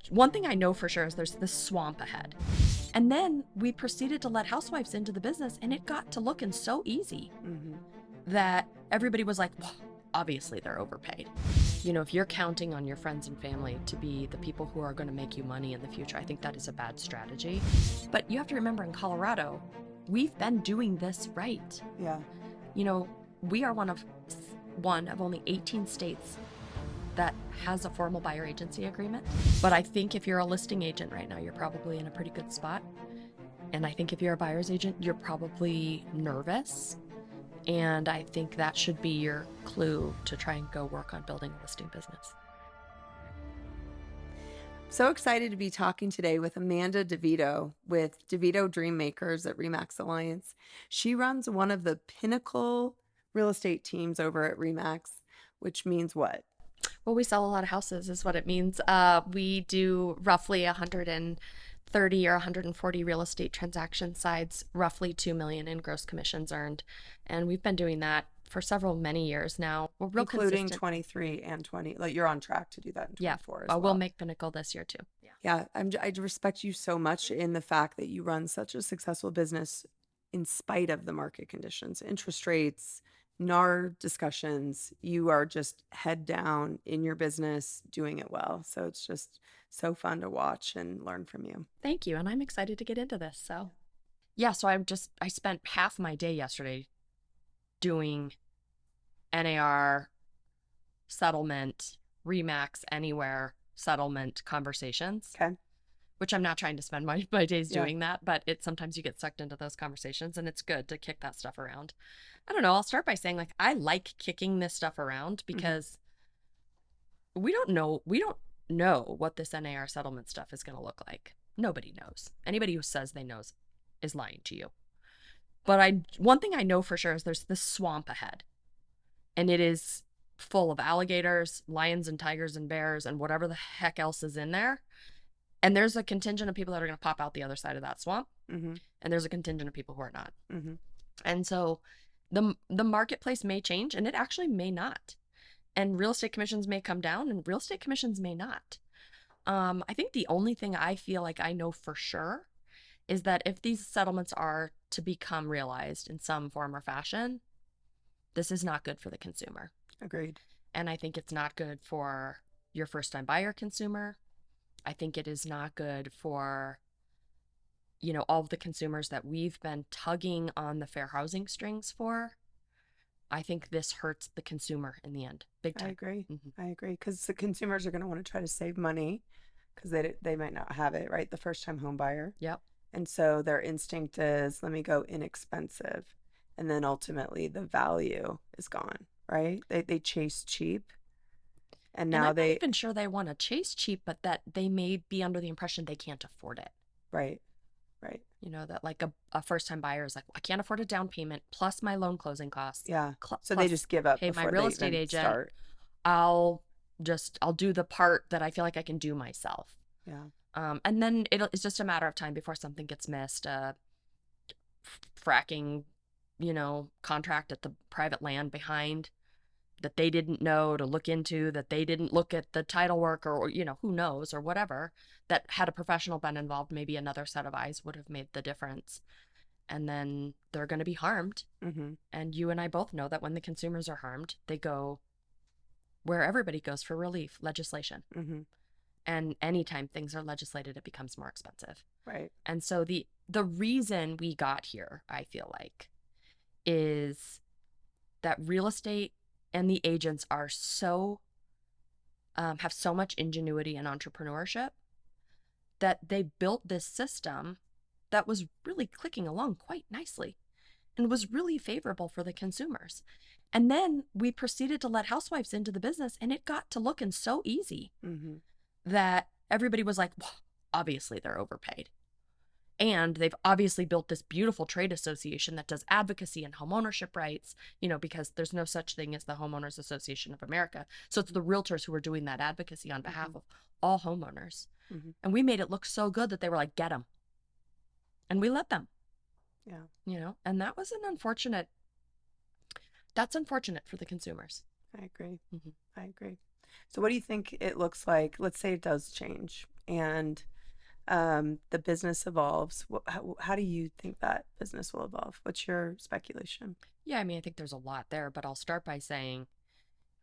One thing I know for sure is there's this swamp ahead. And then we proceeded to let housewives into the business, and it got to looking so easy that everybody was like, well, obviously they're overpaid. You know, if you're counting on your friends and family to be the people who are going to make you money in the future, I think that is a bad strategy. But you have to remember, in Colorado, we've been doing this right. Yeah. You know, we are one of only 18 states that has a formal buyer agency agreement. But I think if you're a listing agent right now, you're probably in a pretty good spot. And I think if you're a buyer's agent, you're probably nervous. And I think that should be your clue to try and go work on building a listing business. So excited to be talking today with Amanda DiVito with DiVito Dreammakers at RE/MAX Alliance. She runs one of the pinnacle real estate teams over at RE/MAX, which means what? Well, we sell a lot of houses is what it means. We do roughly 130 or 140 real estate transaction sides, roughly 2 million in gross commissions earned. And we've been doing that for many years now. We're real including consistent. 23 and 20. Like, you're on track to do that in 24 as well. We'll make Pinnacle this year too. Yeah, I respect you so much in the fact that you run such a successful business in spite of the market conditions, interest rates, NAR discussions. You are just head down in your business, doing it well. So it's just so fun to watch and learn from you. Thank you. And I'm excited to get into this. So yeah, so I spent half my day yesterday doing NAR settlement, RE/MAX anywhere settlement conversations. Okay. Which I'm not trying to spend my days doing that, but sometimes you get sucked into those conversations, and it's good to kick that stuff around. I don't know. I'll start by saying, like, I like kicking this stuff around because we don't know what this NAR settlement stuff is going to look like. Nobody knows. Anybody who says they knows is lying to you. But one thing I know for sure is there's this swamp ahead, and it is full of alligators, lions and tigers and bears and whatever the heck else is in there. And there's a contingent of people that are going to pop out the other side of that swamp. And there's a contingent of people who are not. And so the marketplace may change, and it actually may not. And real estate commissions may come down, and real estate commissions may not. I think the only thing I feel like I know for sure is that if these settlements are to become realized in some form or fashion, this is not good for the consumer. Agreed. And I think it's not good for your first-time buyer consumer. I think it is not good for, you know, all of the consumers that we've been tugging on the fair housing strings for. I think this hurts the consumer in the end, big time. I agree. I agree, because the consumers are going to want to try to save money because they might not have it, right? The first-time home buyer. Yep. And so their instinct is, let me go inexpensive. And then ultimately the value is gone, right? They chase cheap. And now I'm not even sure they want to chase cheap, but that they may be under the impression they can't afford it. Right. You know, that like a first-time buyer is like, well, I can't afford a down payment plus my loan closing costs. Yeah. So they just give up. Hey, my before real they estate even agent, start. I'll do the part that I feel like I can do myself. Yeah. And then it's just a matter of time before something gets missed. Fracking, you know, contract at the private land behind that they didn't know to look into, that they didn't look at the title work, or, you know, who knows, or whatever, that had a professional been involved, maybe another set of eyes would have made the difference. And then they're going to be harmed. And you and I both know that when the consumers are harmed, they go where everybody goes for relief, legislation. And anytime things are legislated, it becomes more expensive. Right. And so the reason we got here, I feel like, is that real estate and the agents are have so much ingenuity and entrepreneurship that they built this system that was really clicking along quite nicely and was really favorable for the consumers. And then we proceeded to let housewives into the business, and it got to looking so easy that everybody was like, well, obviously they're overpaid. And they've obviously built this beautiful trade association that does advocacy and homeownership rights, you know, because there's no such thing as the Homeowners Association of America. So it's the realtors who are doing that advocacy on behalf of all homeowners. And we made it look so good that they were like, get them. And we let them. Yeah. You know, and that was that's unfortunate for the consumers. I agree. I agree. So what do you think it looks like? Let's say it does change and the business evolves, how do you think that business will evolve? What's your speculation? Yeah, I mean, I think there's a lot there, but I'll start by saying,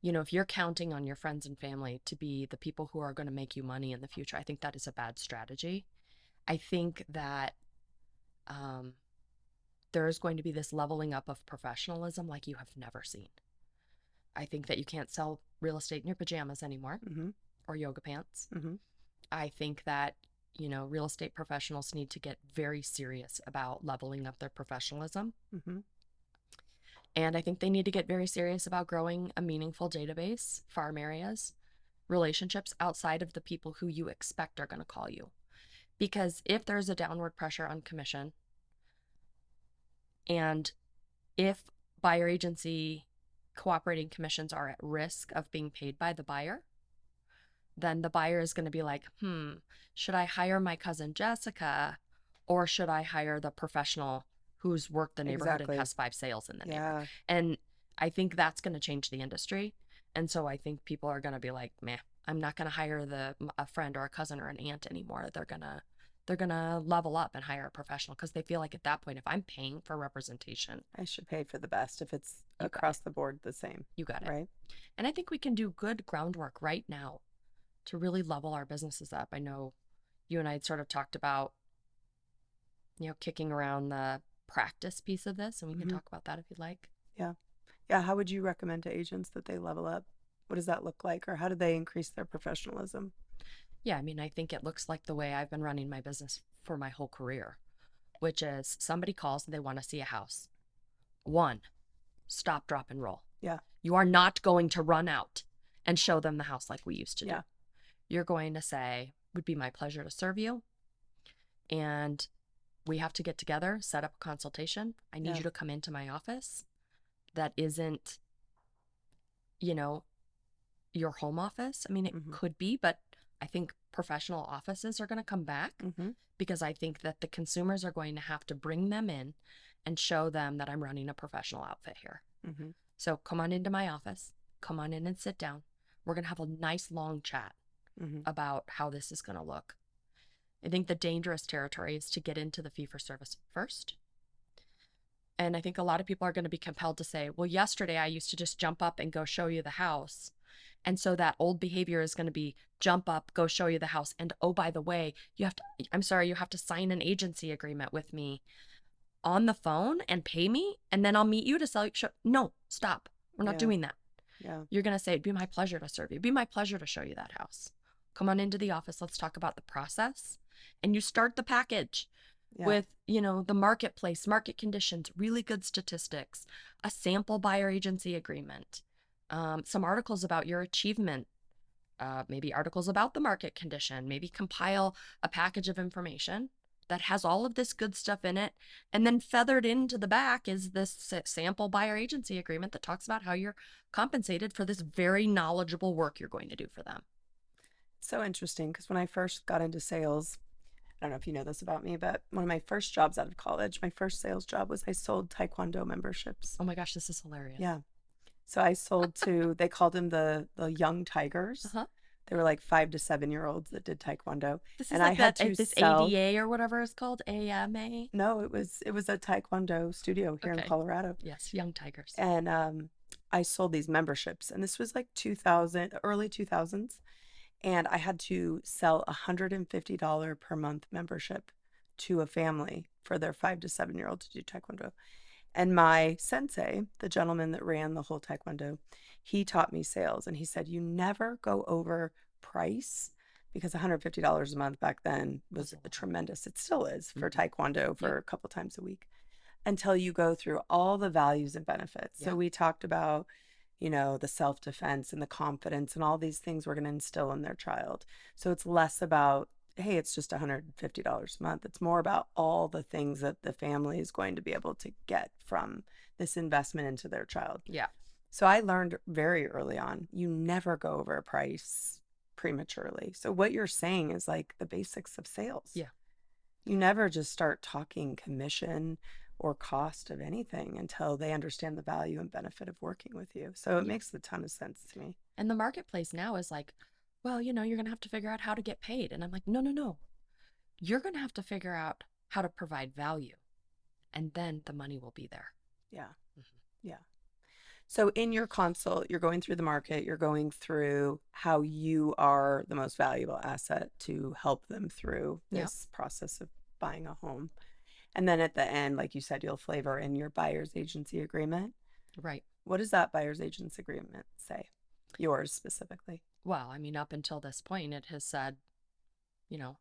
you know, if you're counting on your friends and family to be the people who are going to make you money in the future, I think that is a bad strategy. I think that um, there is going to be this leveling up of professionalism like you have never seen. I think that you can't sell real estate in your pajamas anymore Mm-hmm. or yoga pants. Mm-hmm. I think that, you know, real estate professionals need to get very serious about leveling up their professionalism. Mm-hmm. And I think they need to get very serious about growing a meaningful database, farm areas, relationships outside of the people who you expect are going to call you. Because if there's a downward pressure on commission, and if buyer agency cooperating commissions are at risk of being paid by the buyer, then the buyer is going to be like, should I hire my cousin Jessica, or should I hire the professional who's worked the neighborhood and Exactly. has 5 sales in the Yeah. neighborhood? And I think that's going to change the industry. And so I think people are going to be like, meh, I'm not going to hire a friend or a cousin or an aunt anymore. They're going to level up and hire a professional, because they feel like at that point, if I'm paying for representation, I should pay for the best if it's You got across the board the same, you got it. right? And I think we can do good groundwork right now to really level our businesses up. I know you and I had sort of talked about, you know, kicking around the practice piece of this, and we can Mhm. talk about that if you'd like. Yeah. Yeah. How would you recommend to agents that they level up? What does that look like? Or how do they increase their professionalism? Yeah, I mean, I think it looks like the way I've been running my business for my whole career, which is somebody calls and they want to see a house. 1, stop, drop, and roll. Yeah. You are not going to run out and show them the house like we used to do. Yeah. You're going to say, would be my pleasure to serve you. And we have to get together, set up a consultation. I need Yeah. you to come into my office. That isn't, you know, your home office. I mean, it Mhm. could be, but I think professional offices are going to come back, Mm-hmm. because I think that the consumers are going to have to bring them in and show them that I'm running a professional outfit here. Mm-hmm. So come on into my office, come on in and sit down. We're going to have a nice long chat Mm-hmm. about how this is going to look. I think the dangerous territory is to get into the fee for service first. And I think a lot of people are going to be compelled to say, well, yesterday I used to just jump up and go show you the house. And so that old behavior is going to be jump up, go show you the house. And oh, by the way, you have to sign an agency agreement with me on the phone and pay me. And then I'll meet you to sell you. No, stop. We're not Yeah. doing that. Yeah. You're going to say, it'd be my pleasure to serve you. It'd be my pleasure to show you that house. Come on into the office. Let's talk about the process. And you start the package Yeah. with, you know, the marketplace, market conditions, really good statistics, a sample buyer agency agreement, some articles about your achievement, maybe articles about the market condition, maybe compile a package of information that has all of this good stuff in it. And then feathered into the back is this sample buyer agency agreement that talks about how you're compensated for this very knowledgeable work you're going to do for them. So interesting, because when I first got into sales, I don't know if you know this about me, but one of my first jobs out of college, my first sales job was I sold Taekwondo memberships. Oh my gosh, this is hilarious. Yeah. So I sold to, they called them the young tigers. Uh-huh. They were like 5 to 7-year-olds that did Taekwondo. This is And like I had that, to this sell. ADA or whatever it's called, AMA. No, it was a Taekwondo studio here in Okay. Colorado. Yes, young tigers. And I sold these memberships, and this was like 2000, early 2000s. And I had to sell $150 per month membership to a family for their 5 to 7-year-old to do Taekwondo. And my sensei, the gentleman that ran the whole Taekwondo, he taught me sales. And he said, you never go over price, because $150 a month back then was a tremendous, it still is for Taekwondo for a couple times a week, until you go through all the values and benefits. Yeah. So we talked about, you know, the self-defense and the confidence and all these things we're going to instill in their child. So it's less about, hey, it's just $150 a month. It's more about all the things that the family is going to be able to get from this investment into their child. Yeah. So I learned very early on, you never go over a price prematurely. So what you're saying is like the basics of sales. Yeah. You never just start talking commission or cost of anything until they understand the value and benefit of working with you. So it makes a ton of sense to me. And the marketplace now is like well, you're going to have to figure out how to get paid. And I'm like, no, no, no. You're going to have to figure out how to provide value, and then the money will be there. Yeah. Mhm. Yeah. So in your consult, you're going through the market, you're going through how you are the most valuable asset to help them through Yep. this process of buying a home. And then at the end, like you said, you'll flavor in your buyer's agency agreement. Right. What does that buyer's agency agreement say? Yours specifically. Well, I mean, up until this point, it has said,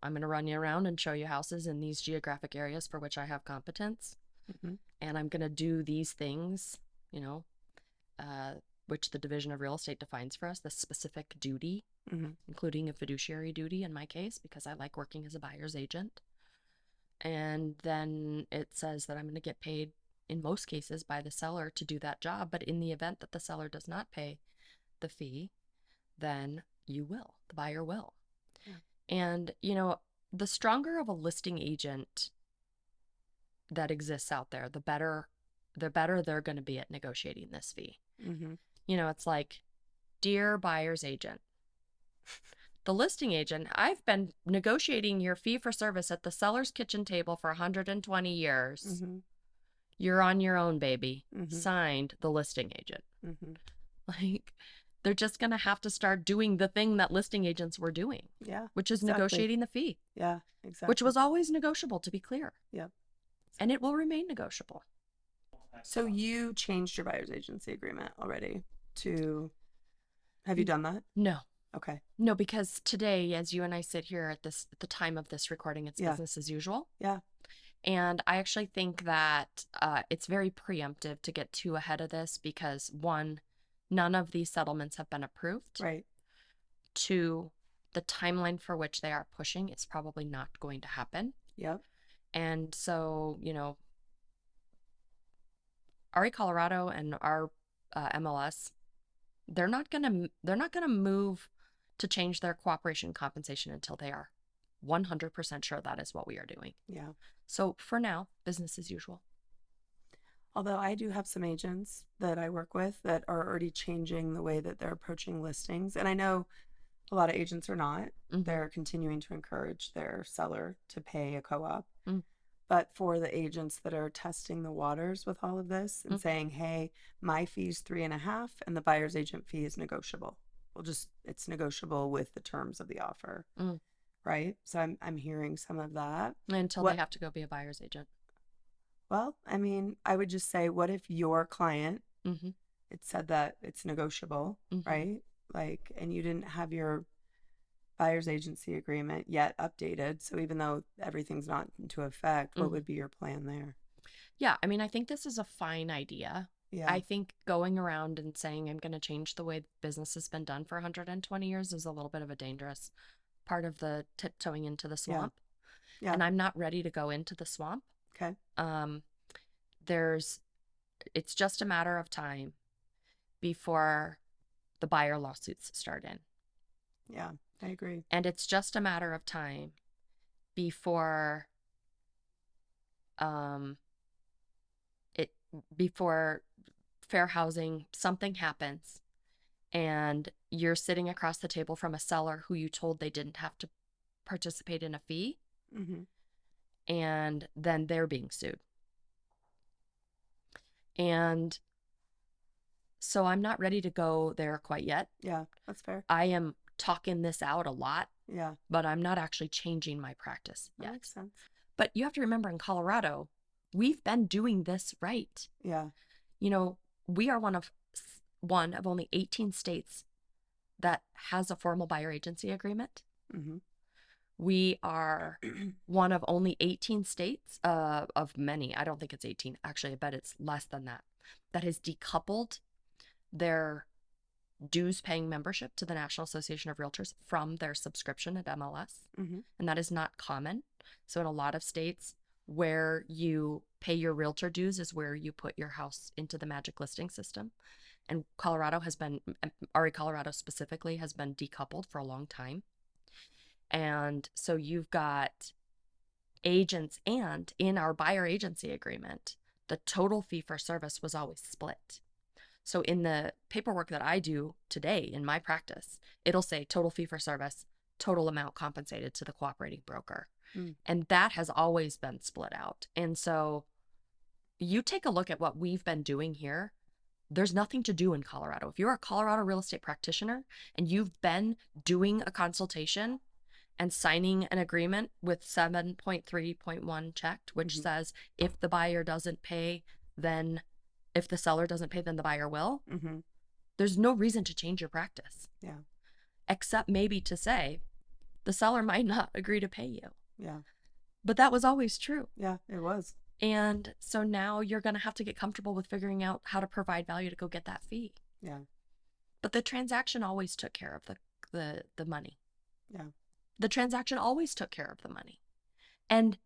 I'm going to run you around and show you houses in these geographic areas for which I have competence. Mm-hmm. And I'm going to do these things, which the Division of Real Estate defines for us, the specific duty, Mm-hmm. including a fiduciary duty in my case, because I like working as a buyer's agent. And then it says that I'm going to get paid in most cases by the seller to do that job. But in the event that the seller does not pay the fee, then the buyer will. Yeah. And, the stronger of a listing agent that exists out there, the better they're going to be at negotiating this fee. Mm-hmm. It's like, dear buyer's agent, the listing agent, I've been negotiating your fee for service at the seller's kitchen table for 120 years. Mm-hmm. You're on your own, baby. Mm-hmm. Signed, the listing agent. Mm-hmm. Like, they're just going to have to start doing the thing that listing agents were doing. Yeah. Which is exactly. negotiating the fee. Yeah, exactly. Which was always negotiable, to be clear. Yep. And it will remain negotiable. So you changed your buyer's agency agreement already to, have you done that? No. Okay. No, because today, as you and I sit here at the time of this recording, it's Yeah. business as usual. Yeah. And I actually think that it's very preemptive to get too ahead of this because, one, none of these settlements have been approved. Right. Two, the timeline for which they are pushing is probably not going to happen. Yep. And so, RE Colorado and our MLS, they're not gonna move to change their cooperation compensation until they are 100% sure that is what we are doing. Yeah. So for now, business as usual. Although I do have some agents that I work with that are already changing the way that they're approaching listings. And I know a lot of agents are not. Mhm. They're continuing to encourage their seller to pay a co-op. Mm. But for the agents that are testing the waters with all of this and Mm. saying, hey, my fee's 3.5 and the buyer's agent fee is negotiable. It's negotiable with the terms of the offer. Mm. Right? So I'm hearing some of that. Until they have to go be a buyer's agent. Well, I mean, I would just say, what if your client, Mm-hmm. it said that it's negotiable, Mm-hmm. right? Like, and you didn't have your buyer's agency agreement yet updated. So even though everything's not into effect, what Mhm. would be your plan there? Yeah, I mean, I think this is a fine idea. Yeah. I think going around and saying I'm going to change the way business has been done for 120 years is a little bit of a dangerous part of the tiptoeing into the swamp. Yeah. And I'm not ready to go into the swamp. Okay. It's just a matter of time before the buyer lawsuits start in. Yeah, I agree. And it's just a matter of time before before fair housing, something happens and you're sitting across the table from a seller who you told they didn't have to participate in a fee, Mm-hmm. and then they're being sued. And so I'm not ready to go there quite yet. Yeah, that's fair. I am talking this out a lot, Yeah, but I'm not actually changing my practice that yet. makes sense. But you have to remember, in Colorado, we've been doing this right. Yeah. We are one of only 18 states that has a formal buyer agency agreement. Mm-hmm. We are one of only 18 states, of many, I don't think it's 18, actually I bet it's less than that has decoupled their dues paying membership to the National Association of Realtors from their subscription at MLS. Mm-hmm. And that is not common. So in a lot of states, where you pay your realtor dues is where you put your house into the magic listing system. And RE Colorado specifically has been decoupled for a long time. And so you've got agents, and in our buyer agency agreement, the total fee for service was always split. So in the paperwork that I do today in my practice, it'll say total fee for service, total amount compensated to the cooperating broker. Mm. And that has always been split out. And so you take a look at what we've been doing here. There's nothing to do in Colorado. If you're a Colorado real estate practitioner and you've been doing a consultation and signing an agreement with 7.3.1 checked, which says if the buyer doesn't pay, then if the seller doesn't pay, then the buyer will. There's no reason to change your practice. Yeah. Except maybe to say the seller might not agree to pay you. Yeah. But that was always true. Yeah, it was. And so now you're going to have to get comfortable with figuring out how to provide value to go get that fee. Yeah. But the transaction always took care of the money. Yeah. The transaction always took care of the money. And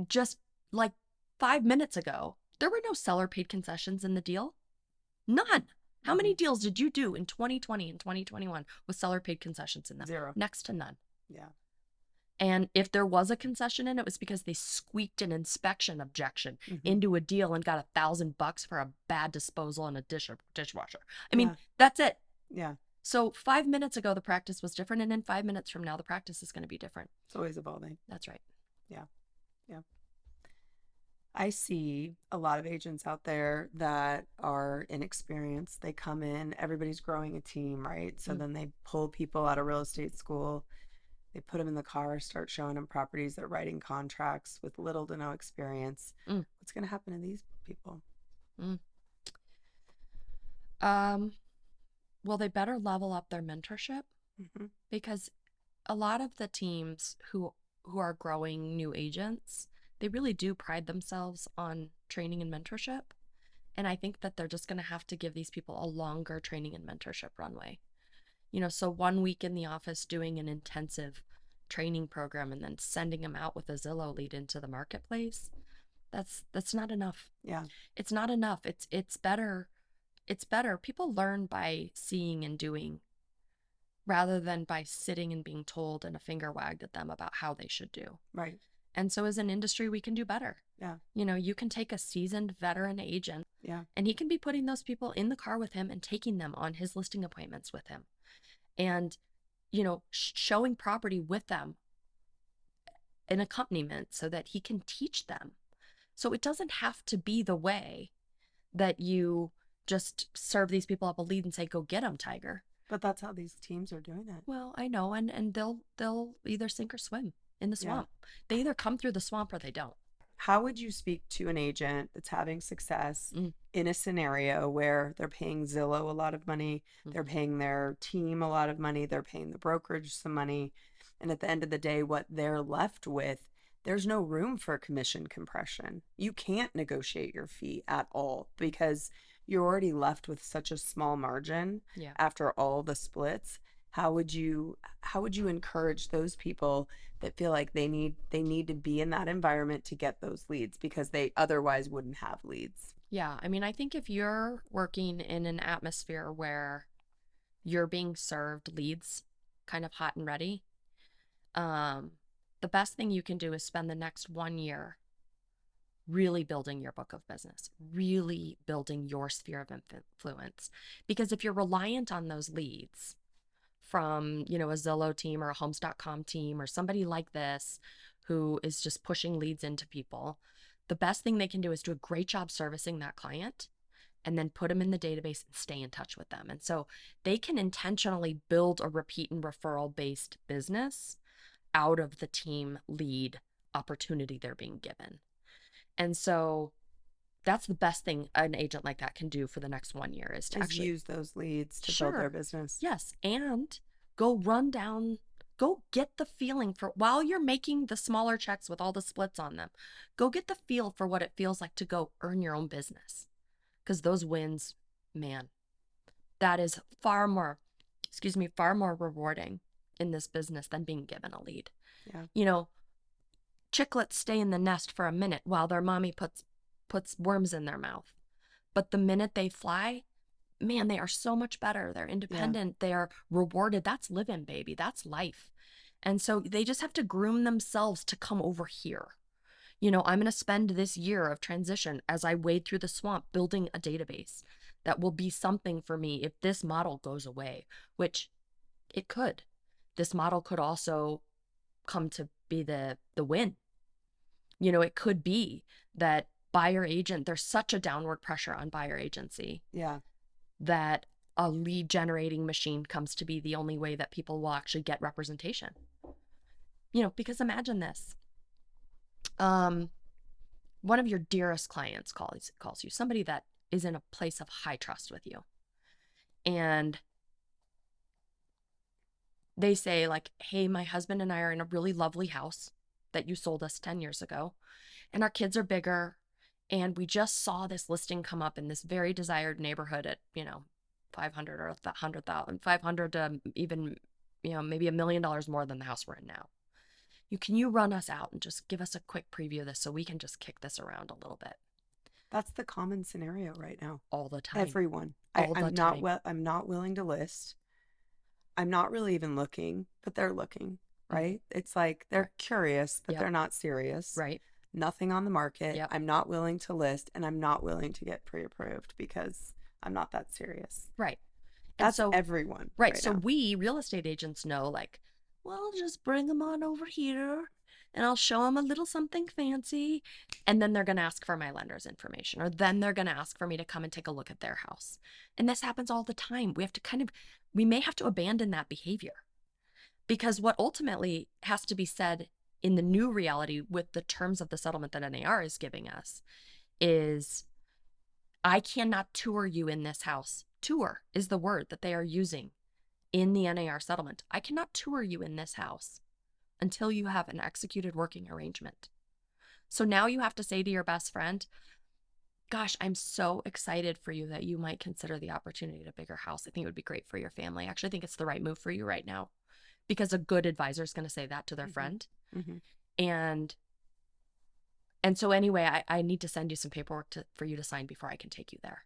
just like 5 minutes ago, there were no seller paid concessions in the deal. None. How many deals did you do in 2020 and 2021 with seller paid concessions in them? 0. Next to none. Yeah. And if there was a concession in it, it was because they squeaked an inspection objection into a deal and got $1,000 for a bad disposal and a dishwasher. I mean, that's it. Yeah. So 5 minutes ago, the practice was different. And in 5 minutes from now, the practice is going to be different. It's always evolving. That's right. Yeah. Yeah. I see a lot of agents out there that are inexperienced. They come in, everybody's growing a team, right? So then they pull people out of real estate school. They put them in the car, start showing them properties. They're writing contracts with little to no experience. What's going to happen to these people? Well, they better level up their mentorship because a lot of the teams who are growing new agents, they really do pride themselves on training and mentorship. And I think that they're just going to have to give these people a longer training and mentorship runway. You know, so 1 week in the office doing an intensive training program and then sending them out with a Zillow lead into the marketplace, that's not enough. Yeah. It's not enough. It's better. It's better. People learn by seeing and doing rather than by sitting and being told and a finger wagged at them about how they should do. Right. And so as an industry, we can do better. Yeah. You know, you can take a seasoned veteran agent and he can be putting those people in the car with him and taking them on his listing appointments with him. And, you know, showing property with them, an accompaniment so that he can teach them. So it doesn't have to be the way that you just serve these people up a lead and say, go get them, tiger. But that's how these teams are doing it. Well, I know. And they'll either sink or swim in the swamp. They either come through the swamp or they don't. How would you speak to an agent that's having success in a scenario where they're paying Zillow a lot of money, they're paying their team a lot of money, they're paying the brokerage some money, and at the end of the day, what they're left with, there's no room for commission compression. You can't negotiate your fee at all because you're already left with such a small margin after all the splits. How would you encourage those people that feel like they need to be in that environment to get those leads because they otherwise wouldn't have leads? Yeah, I mean, I think if you're working in an atmosphere where you're being served leads kind of hot and ready, the best thing you can do is spend the next 1 year really building your book of business, really building your sphere of influence. Because if you're reliant on those leads from, you know, a Zillow team or a Homes.com team or somebody like this who is just pushing leads into people, the best thing they can do is do a great job servicing that client and then put them in the database and stay in touch with them. And so they can intentionally build a repeat and referral based business out of the team lead opportunity they're being given. And so that's the best thing an agent like that can do for the next 1 year is to actually use those leads to build their business. Yes. And go get the feeling for, while you're making the smaller checks with all the splits on them, go get the feel for what it feels like to go earn your own business. Because those wins, man, that is far more rewarding in this business than being given a lead. Yeah. You know, chicklets stay in the nest for a minute while their mommy puts worms in their mouth. But the minute they fly, man, they are so much better. They're independent. They are rewarded. That's living, baby. That's life. And so they just have to groom themselves to come over here. You know, I'm going to spend this year of transition as I wade through the swamp building a database. that will be something for me if this model goes away, which it could. This model could also come to be the win. You know, it could be that buyer agent, there's such a downward pressure on buyer agency that a lead generating machine comes to be the only way that people will actually get representation. You know, because imagine this. One of your dearest clients calls you, somebody that is in a place of high trust with you. And they say like, hey, my husband and I are in a really lovely house that you sold us 10 years ago, and our kids are bigger, and we just saw this listing come up in this very desired neighborhood at, you know, 500 or 100,000, 500 to even, you know, maybe $1 million more than the house we're in now. Can you run us out and just give us a quick preview of this so we can just kick this around a little bit? That's the common scenario right now. All the time. Everyone. I'm not willing to list. I'm not really even looking, but they're looking, right? It's like they're curious, but they're not serious. Right. Nothing on the market. Yep. I'm not willing to list, and I'm not willing to get pre-approved because I'm not that serious. Right. That's everyone. Right. So we real estate agents know, like, well, just bring them on over here and I'll show them a little something fancy. And then they're going to ask for my lender's information, or then they're going to ask for me to come and take a look at their house. And this happens all the time. We may have to abandon that behavior, because what ultimately has to be said in the new reality with the terms of the settlement that NAR is giving us is, I cannot tour you in this house. Tour is the word that they are using in the NAR settlement. I cannot tour you in this house until you have an executed working arrangement. So now you have to say to your best friend, gosh, I'm so excited for you that you might consider the opportunity at a bigger house. I think it would be great for your family. I actually think it's the right move for you right now, because a good advisor is going to say that to their friend. And so anyway, I need to send you some paperwork for you to sign before I can take you there.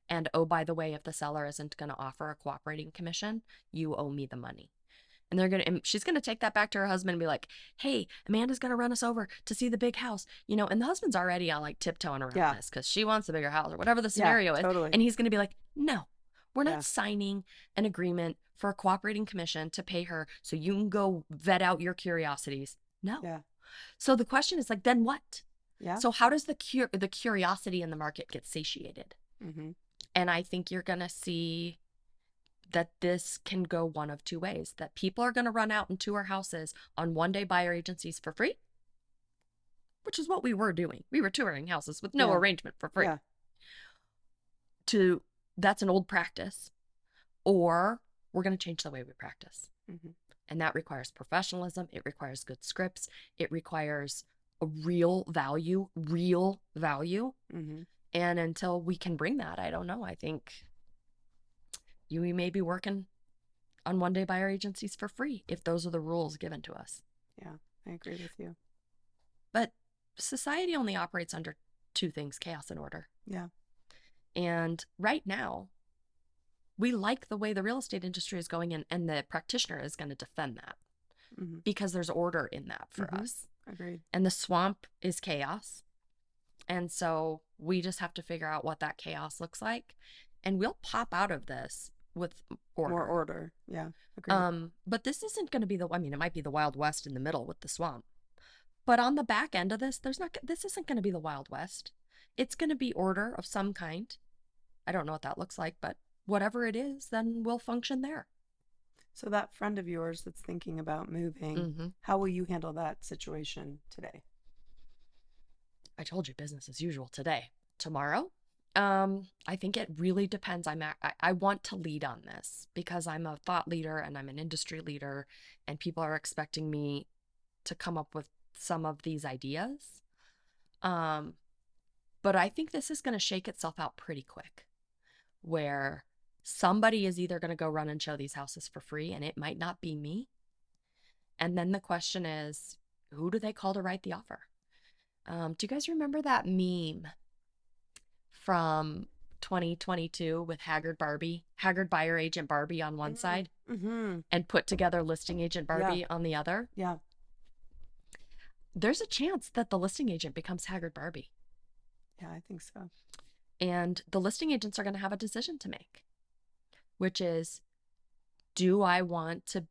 And oh, by the way, if the seller isn't going to offer a cooperating commission, you owe me the money. And she's going to take that back to her husband and be like, hey, Amanda's going to run us over to see the big house, you know, and the husband's already like tiptoeing around this because she wants the bigger house or whatever the scenario is. Totally. And he's going to be like, no, we're not signing an agreement for a cooperating commission to pay her so you can go vet out your curiosities. No. Yeah. So the question is like, then what? Yeah. So how does the curiosity in the market get satiated? And I think you're going to see that this can go one of two ways, that people are going to run out and tour houses on one-day buyer agencies for free, which is what we were doing. We were touring houses with no arrangement for free. That's an old practice, or we're going to change the way we practice. And that requires professionalism. It requires good scripts. It requires a real value. And until we can bring that, I don't know. I think we may be working on one-day buyer agencies for free if those are the rules given to us. Yeah, I agree with you. But society only operates under two things: chaos and order. Yeah. And right now, we like the way the real estate industry is going, and the practitioner is going to defend that because there's order in that for us. Agreed. And the swamp is chaos. And so we just have to figure out what that chaos looks like, and we'll pop out of this with order. More order. Yeah. Agreed. But this isn't going to be it might be the Wild West in the middle with the swamp, but on the back end of this, this isn't going to be the Wild West. It's going to be order of some kind. I don't know what that looks like, but whatever it is, then we'll function there. So that friend of yours that's thinking about moving, how will you handle that situation today? I told you, business as usual today. Tomorrow, I think it really depends. I want to lead on this because I'm a thought leader and I'm an industry leader, and people are expecting me to come up with some of these ideas. But I think this is going to shake itself out pretty quick, where somebody is either going to go run and show these houses for free, and it might not be me. And then the question is, who do they call to write the offer? Do you guys remember that meme from 2022 with haggard buyer agent Barbie on one side and put together listing agent Barbie on the other? Yeah. There's a chance that the listing agent becomes haggard Barbie. Yeah, I think so. And the listing agents are going to have a decision to make, which is, do I want to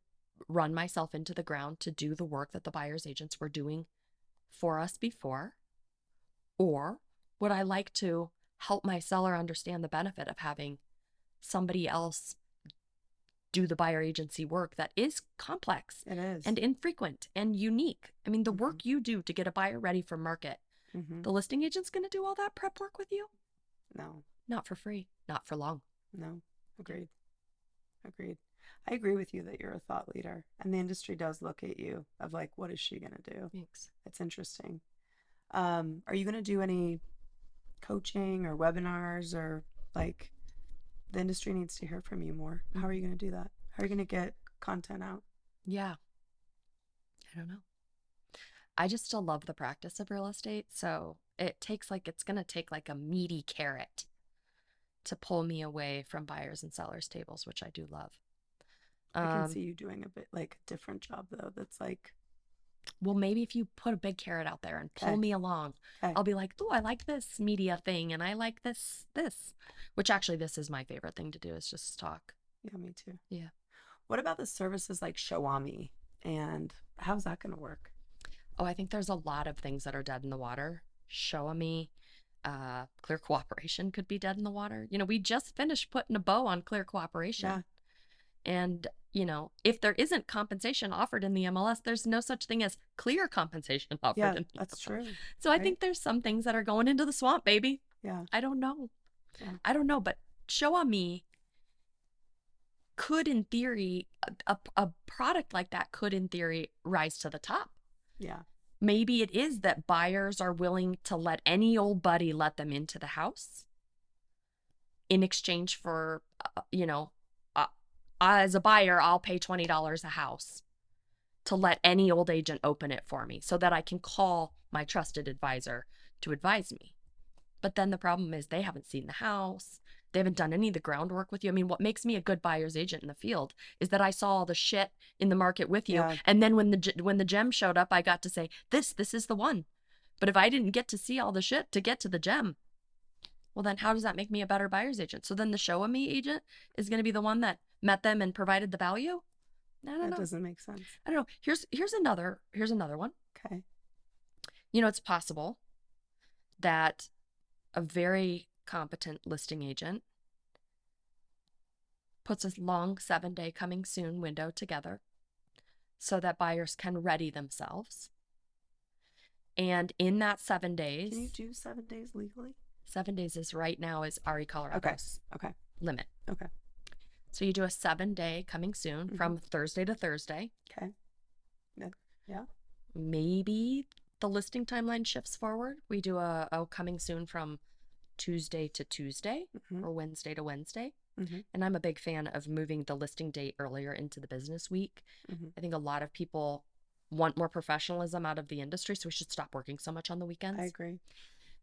run myself into the ground to do the work that the buyer's agents were doing for us before? Or would I like to help my seller understand the benefit of having somebody else do the buyer agency work that is complex It is. and infrequent and unique? I mean, the work you do to get a buyer ready for market, the listing agent's going to do all that prep work with you? No. Not for free, not for long. No. Agreed. Agreed. I agree with you that you're a thought leader, and the industry does look at you of like, what is she going to do? Thanks. It's interesting. Are you going to do any coaching or webinars, or like the industry needs to hear from you more? How are you going to do that? How are you going to get content out? Yeah. I don't know. I just still love the practice of real estate. So it's going to take like a meaty carrot to pull me away from buyers and sellers tables, which I do love. I can see you doing a bit like a different job though. That's like, well, maybe if you put a big carrot out there and pull me along, I'll be like, oh, I like this media thing, and I like this, which actually this is my favorite thing to do, is just talk. Yeah, me too. Yeah. What about the services like Showami, and how's that going to work? Oh, I think there's a lot of things that are dead in the water. Showami, Clear Cooperation could be dead in the water. You know, we just finished putting a bow on Clear Cooperation. Yeah. And, you know, if there isn't compensation offered in the MLS, there's no such thing as clear compensation offered in the MLS. That's true. So I think there's some things that are going into the swamp, baby. Yeah. I don't know. Yeah. I don't know, but Showami could, in theory, a product like that could, in theory, rise to the top. Yeah. Maybe it is that buyers are willing to let any old buddy let them into the house in exchange for, as a buyer, I'll pay $20 a house to let any old agent open it for me so that I can call my trusted advisor to advise me. But then the problem is they haven't seen the house. They haven't done any of the groundwork with you. I mean, what makes me a good buyer's agent in the field is that I saw all the shit in the market with you. Yeah. And then when the gem showed up, I got to say, this is the one. But if I didn't get to see all the shit to get to the gem, well, then how does that make me a better buyer's agent? So then the Show-A-Me agent is going to be the one that met them and provided the value? I don't know. That doesn't make sense. I don't know. Here's another one. Okay. You know, it's possible that a very competent listing agent puts a long 7-day coming soon window together so that buyers can ready themselves. And in that 7 days... Can you do 7 days legally? 7 days is right now is Colorado's limit. Okay. So you do a 7-day coming soon from Thursday to Thursday. Okay. Yeah. Maybe the listing timeline shifts forward. We do a coming soon from Tuesday to Tuesday or Wednesday to Wednesday. And I'm a big fan of moving the listing date earlier into the business week. I think a lot of people want more professionalism out of the industry, so we should stop working so much on the weekends. I agree.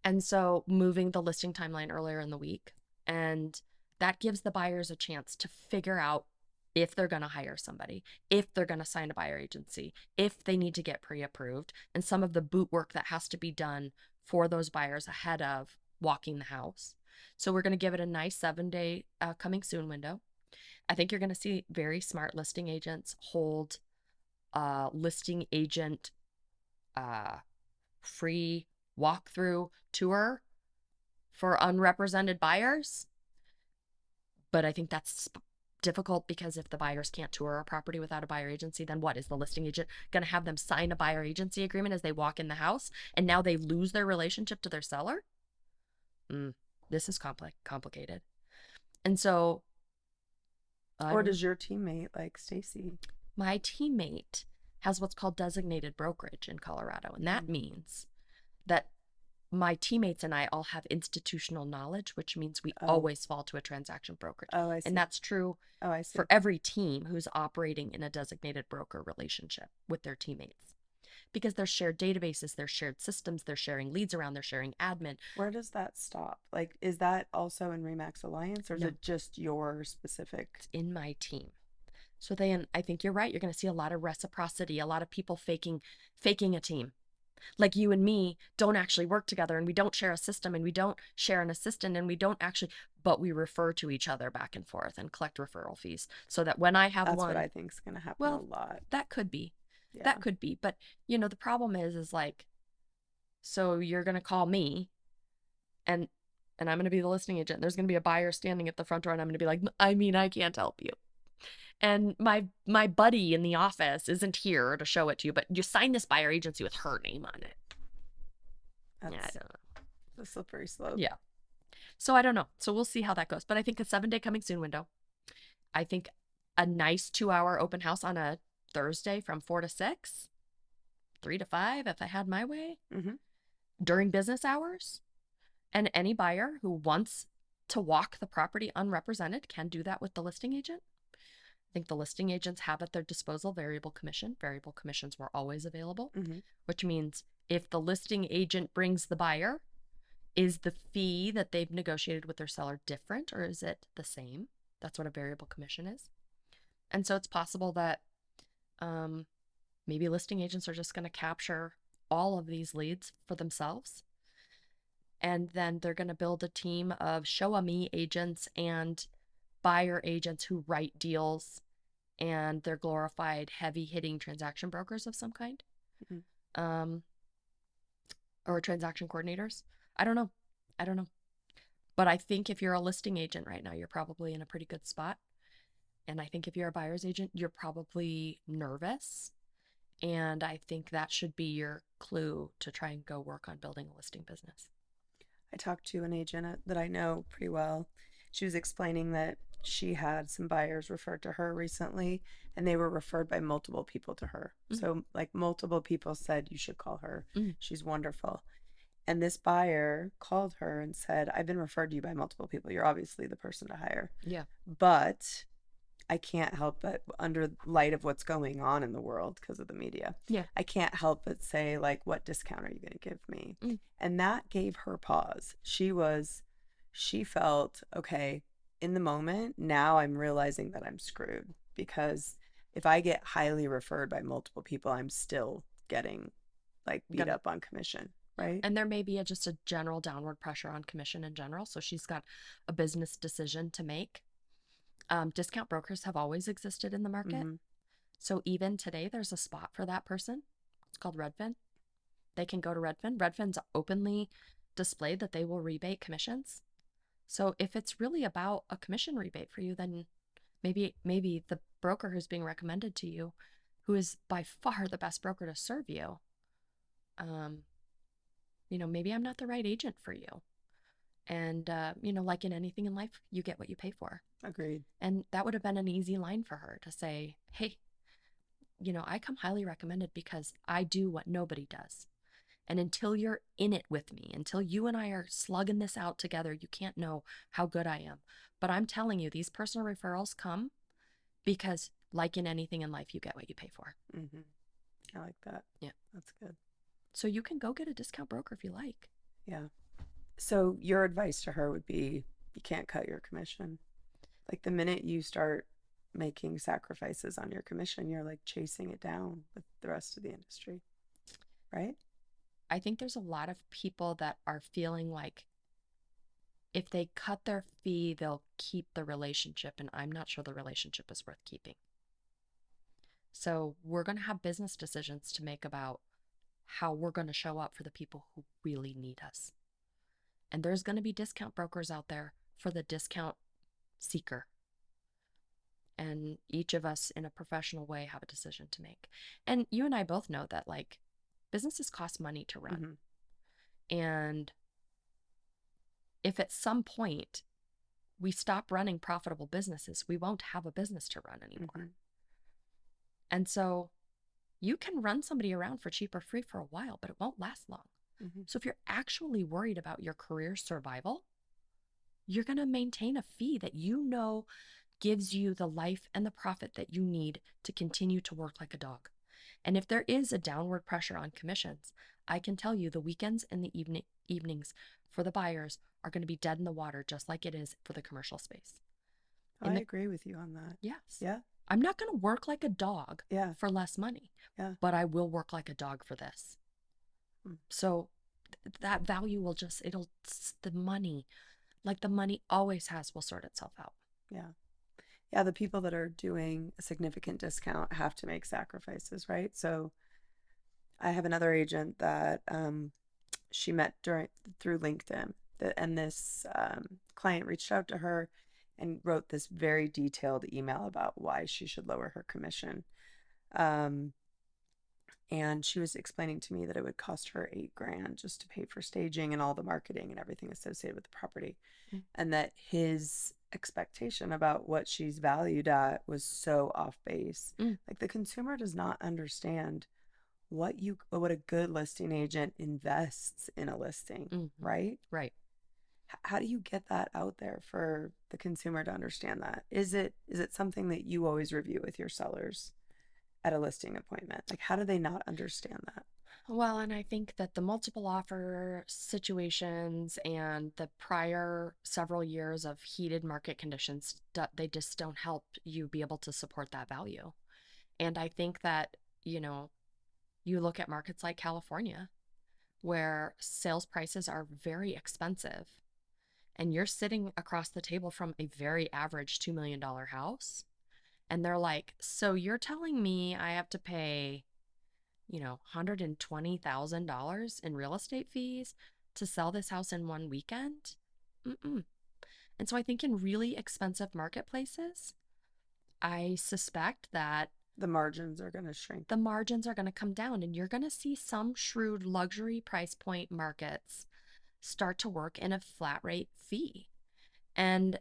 And so moving the listing timeline earlier in the week, and that gives the buyers a chance to figure out if they're going to hire somebody, if they're going to sign a buyer agency, if they need to get pre-approved, and some of the boot work that has to be done for those buyers ahead of walking the house. So we're going to give it a nice 7-day coming soon window. I think you're going to see very smart listing agents hold listing agent free walkthrough tour for unrepresented buyers. But I think that's difficult because if the buyers can't tour a property without a buyer agency, then what is the listing agent going to have them sign a buyer agency agreement as they walk in the house, and now they lose their relationship to their seller? This is complicated. And so or does your teammate, like Stacy? My teammate has what's called designated brokerage in Colorado, and that means that my teammates and I all have institutional knowledge, which means we always fall to a transaction brokerage. Oh, I see. And that's true for every team who's operating in a designated broker relationship with their teammates. Because there's shared databases, there's shared systems, they're sharing leads around, they're sharing admin. Where does that stop? Like, is that also in RE/MAX Alliance, or is it just your specific? It's in my team. So I think you're right. You're going to see a lot of reciprocity, a lot of people faking a team. Like you and me don't actually work together, and we don't share a system, and we don't share an assistant, and we don't actually, but we refer to each other back and forth and collect referral fees so that when I have That's one, what I think is going to happen a well, lot. that could be. Yeah. That could be. But, the problem is like, so you're going to call me and I'm going to be the listing agent. There's going to be a buyer standing at the front door, and I'm going to be like, I can't help you. And my buddy in the office isn't here to show it to you, but you sign this buyer agency with her name on it. That's I don't know. the slippery slope. Yeah. So I don't know. So we'll see how that goes. But I think a 7-day coming soon window. I think a nice 2-hour open house on a Thursday from 4 to 6, 3 to 5, if I had my way, during business hours. And any buyer who wants to walk the property unrepresented can do that with the listing agent. I think the listing agents have at their disposal variable commission. Variable commissions were always available, which means if the listing agent brings the buyer, is the fee that they've negotiated with their seller different, or is it the same? That's what a variable commission is. And so it's possible that maybe listing agents are just going to capture all of these leads for themselves. And then they're going to build a team of show-a-me agents and buyer agents who write deals, and they're glorified heavy-hitting transaction brokers of some kind, or transaction coordinators. I don't know. But I think if you're a listing agent right now, you're probably in a pretty good spot. And I think if you're a buyer's agent, you're probably nervous. And I think that should be your clue to try and go work on building a listing business. I talked to an agent that I know pretty well. She was explaining that she had some buyers referred to her recently, and they were referred by multiple people to her. So like multiple people said, you should call her. She's wonderful. And this buyer called her and said, I've been referred to you by multiple people. You're obviously the person to hire. Yeah. But I can't help but, under light of what's going on in the world because of the media, I can't help but say, like, what discount are you going to give me? And that gave her pause. She felt, okay, in the moment, now I'm realizing that I'm screwed, because if I get highly referred by multiple people, I'm still getting like beat up on commission. Right. And there may be just a general downward pressure on commission in general. So she's got a business decision to make. Discount brokers have always existed in the market. So even today, there's a spot for that person. It's called Redfin. They can go to Redfin. Redfin's openly displayed that they will rebate commissions. So if it's really about a commission rebate for you, then maybe the broker who's being recommended to you, who is by far the best broker to serve you, maybe I'm not the right agent for you. And, like in anything in life, you get what you pay for. Agreed. And that would have been an easy line for her to say, hey, I come highly recommended because I do what nobody does. And until you're in it with me, until you and I are slugging this out together, you can't know how good I am. But I'm telling you, these personal referrals come because, like in anything in life, you get what you pay for. I like that. Yeah. That's good. So you can go get a discount broker if you like. Yeah. So your advice to her would be, you can't cut your commission. Like the minute you start making sacrifices on your commission, you're like chasing it down with the rest of the industry. Right? I think there's a lot of people that are feeling like if they cut their fee, they'll keep the relationship. And I'm not sure the relationship is worth keeping. So we're going to have business decisions to make about how we're going to show up for the people who really need us. And there's going to be discount brokers out there for the discount seeker. And each of us in a professional way have a decision to make. And you and I both know that like businesses cost money to run. And if at some point we stop running profitable businesses, we won't have a business to run anymore. And so you can run somebody around for cheap or free for a while, but it won't last long. So if you're actually worried about your career survival, you're going to maintain a fee that gives you the life and the profit that you need to continue to work like a dog. And if there is a downward pressure on commissions, I can tell you the weekends and the evenings for the buyers are going to be dead in the water, just like it is for the commercial space. I agree with you on that. Yes. Yeah. I'm not going to work like a dog for less money, but I will work like a dog for this. Mm. So that value will just, the money, like the money always has, will sort itself out. Yeah. Yeah. The people that are doing a significant discount have to make sacrifices, right? So I have another agent that she met through LinkedIn, and this client reached out to her and wrote this very detailed email about why she should lower her commission. Um, and she was explaining to me that it would cost her $8,000 just to pay for staging and all the marketing and everything associated with the property, and that his expectation about what she's valued at was so off base. Like, the consumer does not understand what a good listing agent invests in a listing, right? Right. How do you get that out there for the consumer to understand that? Is it something that you always review with your sellers at a listing appointment? Like, how do they not understand that? Well, and I think that the multiple offer situations and the prior several years of heated market conditions, they just don't help you be able to support that value. And I think that, you look at markets like California, where sales prices are very expensive, and you're sitting across the table from a very average $2 million house, and they're like, so you're telling me I have to pay, $120,000 in real estate fees to sell this house in one weekend? Mm-mm. And so I think in really expensive marketplaces, I suspect that The margins are going to shrink. the margins are going to come down, and you're going to see some shrewd luxury price point markets start to work in a flat rate fee. And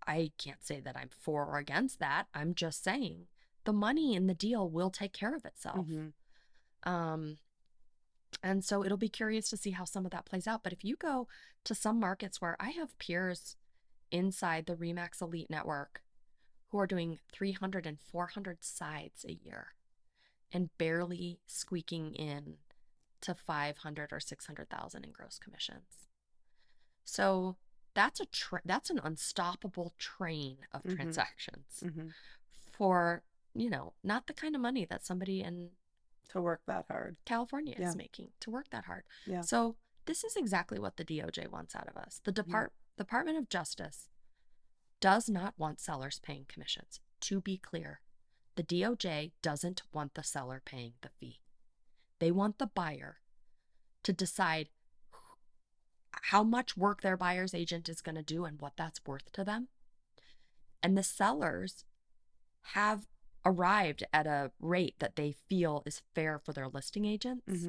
I can't say that I'm for or against that. I'm just saying the money in the deal will take care of itself. Um, and so it'll be curious to see how some of that plays out. But if you go to some markets where I have peers inside the RE/MAX Elite Network who are doing 300 and 400 sides a year and barely squeaking in to 500 or 600,000 in gross commissions. So that's that's an unstoppable train of transactions for, not the kind of money that somebody in to work that hard. California is making, to work that hard. Yeah. So this is exactly what the DOJ wants out of us. The Department of Justice does not want sellers paying commissions. To be clear, the DOJ doesn't want the seller paying the fee. They want the buyer to decide how much work their buyer's agent is going to do and what that's worth to them. And the sellers have arrived at a rate that they feel is fair for their listing agents.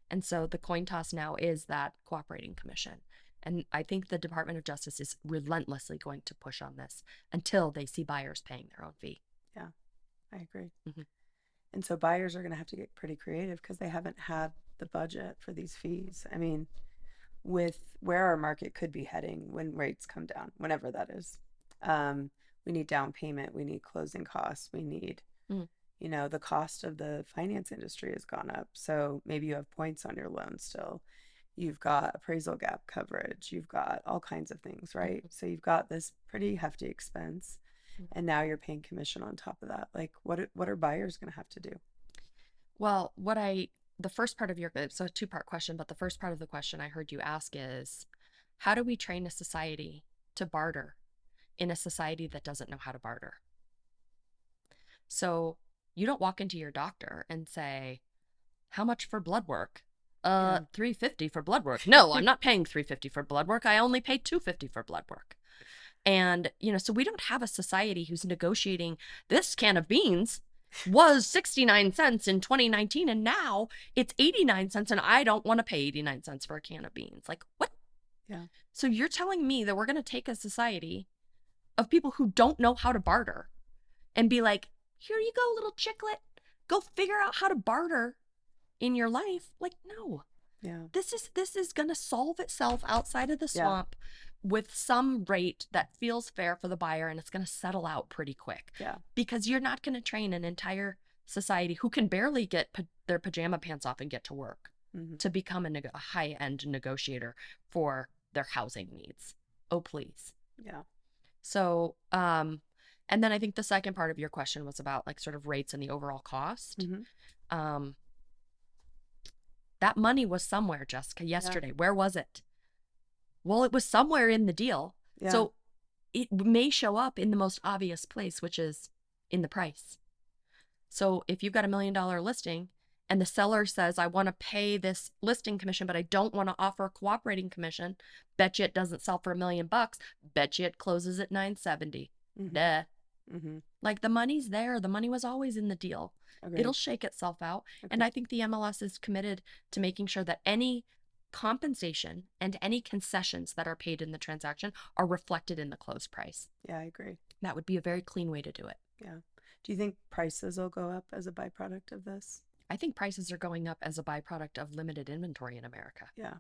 And so the coin toss now is that cooperating commission. And I think the Department of Justice is relentlessly going to push on this until they see buyers paying their own fee. Yeah, I agree. And so buyers are going to have to get pretty creative because they haven't had the budget for these fees. I mean, with where our market could be heading when rates come down, whenever that is, we need down payment, we need closing costs, we need, the cost of the finance industry has gone up. So maybe you have points on your loan still. You've got appraisal gap coverage. You've got all kinds of things, right? So you've got this pretty hefty expense, and now you're paying commission on top of that. Like, what are buyers going to have to do? Well, the first part of so a two-part question, but the first part of the question I heard you ask is, how do we train a society to barter in a society that doesn't know how to barter? So you don't walk into your doctor and say, how much for blood work? $350 for blood work. No, I'm not paying $350 for blood work. I only pay $250 for blood work. And, so we don't have a society who's negotiating, this can of beans was 69 cents in 2019 and now it's 89 cents and I don't want to pay 89 cents for a can of beans. Like, what? Yeah. So you're telling me that we're going to take a society of people who don't know how to barter and be like, here you go, little chicklet, go figure out how to barter in your life? Like, no. Yeah. This is going to solve itself outside of the swamp with some rate that feels fair for the buyer, and it's going to settle out pretty quick. Yeah. Because you're not going to train an entire society who can barely get their pajama pants off and get to work to become a high-end negotiator for their housing needs. Oh, please. Yeah. So, and then I think the second part of your question was about like sort of rates and the overall cost. That money was somewhere, Jessica, Yeah. yesterday. Where was it? Well, it was somewhere in the deal. Yeah. So it may show up in the most obvious place, which is in the price. So if you've got $1 million listing and the seller says, I want to pay this listing commission, but I don't want to offer a cooperating commission, bet you it doesn't sell for $1 million. Bet you it closes at 970. Duh. Like, the money's there. The money was always in the deal. Agreed. It'll shake itself out. And I think the MLS is committed to making sure that any compensation and any concessions that are paid in the transaction are reflected in the close price. Yeah, I agree. That would be a very clean way to do it. Yeah. Do you think prices will go up as a byproduct of this? I think prices are going up as a byproduct of limited inventory in America. Yeah.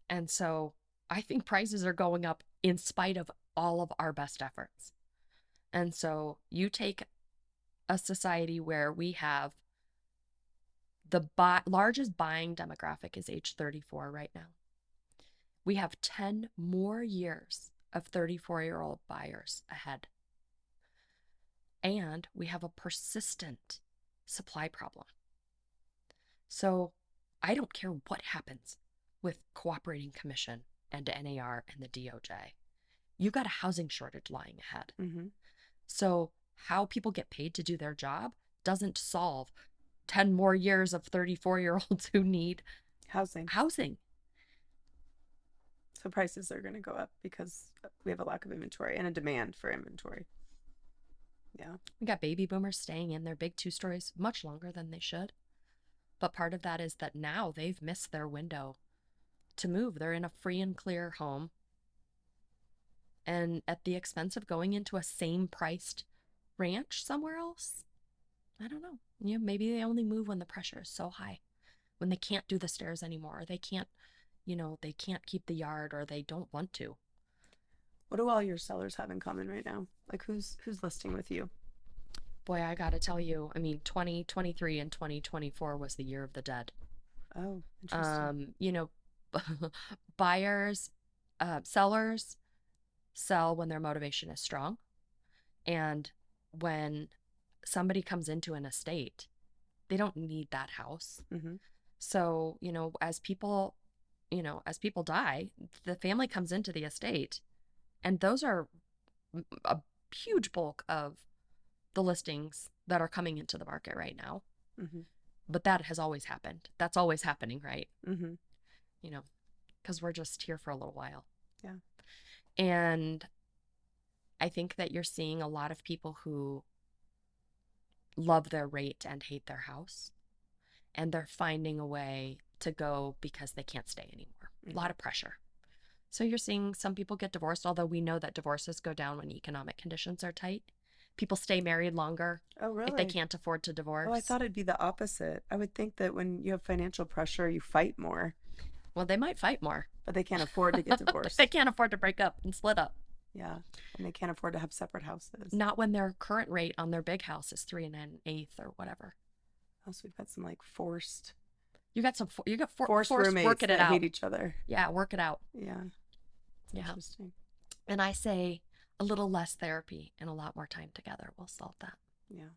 And so I think prices are going up in spite of all of our best efforts. And so you take a society where we have the largest buying demographic is age 34 right now. We have 10 more years of 34-year-old buyers ahead. And we have a persistent supply problem. So I don't care what happens with cooperating commission and NAR and the DOJ. You've got a housing shortage lying ahead. So how people get paid to do their job doesn't solve 10 more years of 34-year-olds who need housing. So prices are going to go up because we have a lack of inventory and a demand for inventory. Yeah. We got baby boomers staying in their big 2 stories much longer than they should. But part of that is that now they've missed their window to move. They're in a free and clear home. And at the expense of going into a same priced ranch somewhere else. I don't know. Maybe they only move when the pressure is so high, when they can't do the stairs anymore, or they can't, they can't keep the yard, or they don't want to. What do all your sellers have in common right now? Like, who's listing with you? Boy, I got to tell you, 2023 and 2024 was the year of the dead. Oh, interesting. Sellers sell when their motivation is strong. And when somebody comes into an estate, they don't need that house. So, as people die, the family comes into the estate, and those are a huge bulk of the listings that are coming into the market right now. But that has always happened. That's always happening, right? Because we're just here for a little while. Yeah. And I think that you're seeing a lot of people who love their rate and hate their house, and they're finding a way to go because they can't stay anymore. A lot of pressure. So you're seeing some people get divorced, although we know that divorces go down when economic conditions are tight. People stay married longer. Oh, really? If they can't afford to divorce. Oh, I thought it'd be the opposite. I would think that when you have financial pressure, you fight more. Well, they might fight more. But they can't afford to get divorced. They can't afford to break up and split up. Yeah. And they can't afford to have separate houses. Not when their current rate on their big house is 3 1/8 or whatever. Oh, so we've got some forced. You got forced roommates working it that out. hate each other. Yeah, work it out. Yeah. It's Yeah. interesting. And I say a little less therapy and a lot more time together will solve that. Yeah.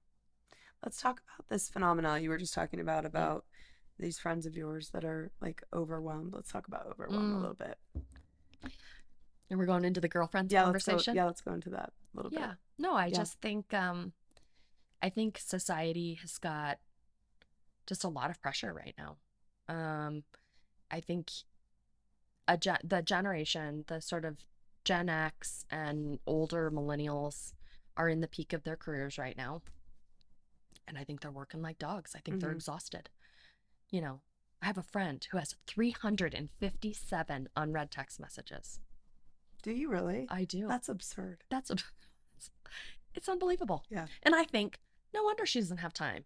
Let's talk about this phenomena you were just talking about these friends of yours that are overwhelmed. Let's talk about overwhelm a little bit. And we're going into the girlfriends conversation. Let's go into that a little bit. Yeah. No, I just think I think society has got just a lot of pressure right now. I think the generation, the sort of Gen X and older millennials, are in the peak of their careers right now. And I think they're working like dogs. I think they're exhausted. I have a friend who has 357 unread text messages. Do you really? I do. That's absurd. It's unbelievable. Yeah. And I think, no wonder she doesn't have time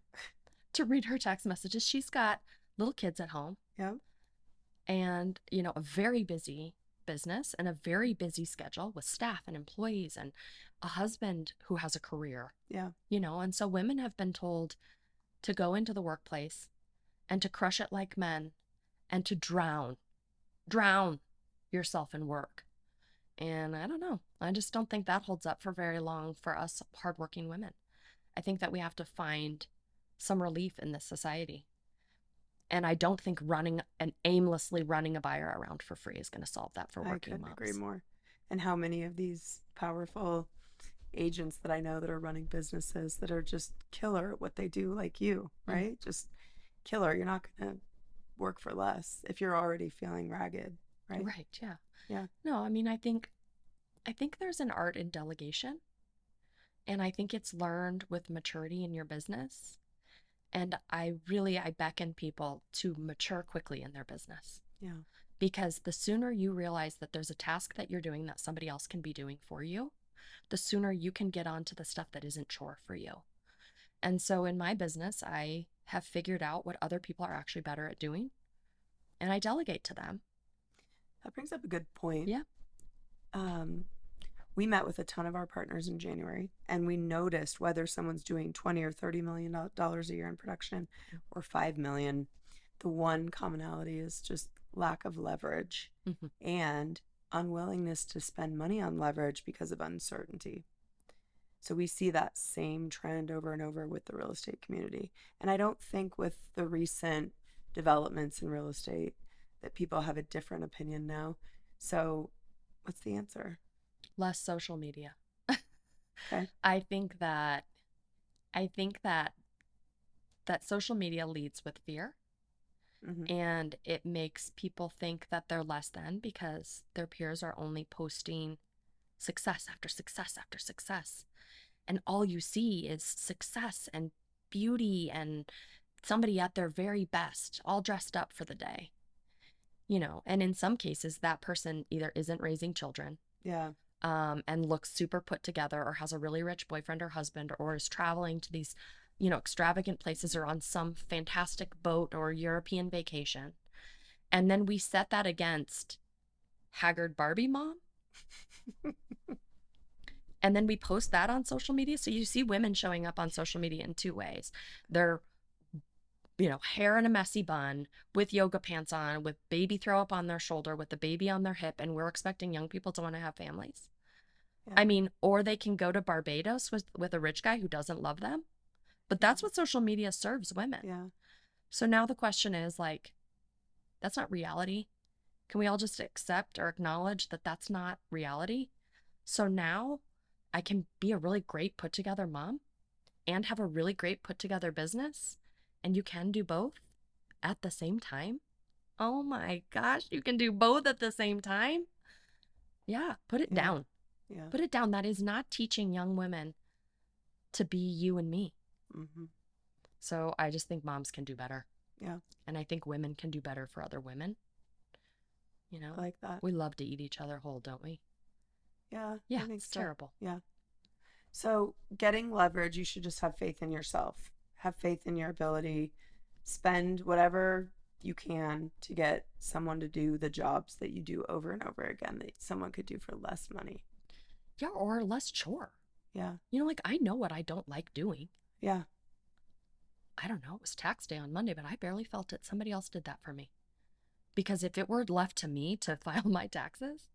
to read her text messages. She's got little kids at home. Yeah. And, a very busy business and a very busy schedule with staff and employees and a husband who has a career. Yeah. And so women have been told to go into the workplace and to crush it like men and to drown yourself in work. And I don't know. I just don't think that holds up for very long for us hardworking women. I think that we have to find some relief in this society. And I don't think aimlessly running a buyer around for free is going to solve that for I working couldn't agree moms. more. And how many of these powerful agents that I know that are running businesses that are just killer at what they do, like you, right? Just killer. You're not going to work for less if you're already feeling ragged, right? Right. Yeah. Yeah. No, I mean, I think there's an art in delegation, and I think it's learned with maturity in your business. And I beckon people to mature quickly in their business, Yeah. because the sooner you realize that there's a task that you're doing that somebody else can be doing for you, the sooner you can get on to the stuff that isn't chore for you. And so in my business, I have figured out what other people are actually better at doing, and I delegate to them. That brings up a good point. Yeah. We met with a ton of our partners in January, and we noticed whether someone's doing 20 or 30 million dollars a year in production or 5 million, the one commonality is just lack of leverage and unwillingness to spend money on leverage because of uncertainty. So we see that same trend over and over with the real estate community. And I don't think with the recent developments in real estate that people have a different opinion now. So what's the answer? Less social media. Okay. I think that social media leads with fear, and it makes people think that they're less than because their peers are only posting success after success after success. And all you see is success and beauty and somebody at their very best, all dressed up for the day. And in some cases, that person either isn't raising children, Yeah. and looks super put together, or has a really rich boyfriend or husband, or is traveling to these, extravagant places, or on some fantastic boat or European vacation. And then we set that against haggard Barbie mom. And then we post that on social media. So you see women showing up on social media in two ways. They're, hair in a messy bun, with yoga pants on, with baby throw up on their shoulder, with the baby on their hip, and we're expecting young people to want to have families. Yeah. I mean, or they can go to Barbados with a rich guy who doesn't love them. But that's what social media serves women. Yeah. So now the question is, like, that's not reality. Can we all just accept or acknowledge that that's not reality? So now I can be a really great put together mom and have a really great put together business. And you can do both at the same time. Oh my gosh, you can do both at the same time. Yeah, put it down. Yeah. Put it down. That is not teaching young women to be you and me. So I just think moms can do better. Yeah. And I think women can do better for other women. I like that. We love to eat each other whole, don't we? Yeah. Yeah, I think it's so. terrible. Yeah. So getting leverage, you should just have faith in yourself. Have faith in your ability. Spend whatever you can to get someone to do the jobs that you do over and over again that someone could do for less money. Yeah, or less chore. Yeah. Like, I know what I don't like doing. Yeah. I don't know. It was tax day on Monday, but I barely felt it. Somebody else did that for me. Because if it were left to me to file my taxes,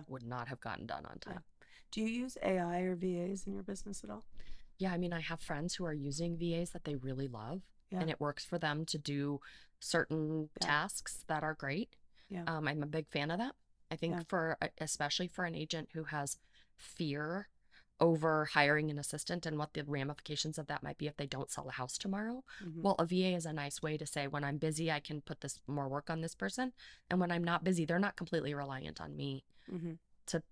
would not have gotten done on time. Yeah. Do you use AI or VAs in your business at all? Yeah, I mean, I have friends who are using VAs that they really love, and it works for them to do certain tasks that are great. Yeah. I'm a big fan of that. I think especially for an agent who has fear over hiring an assistant and what the ramifications of that might be if they don't sell a house tomorrow. Well, a VA is a nice way to say, when I'm busy, I can put this more work on this person. And when I'm not busy, they're not completely reliant on me to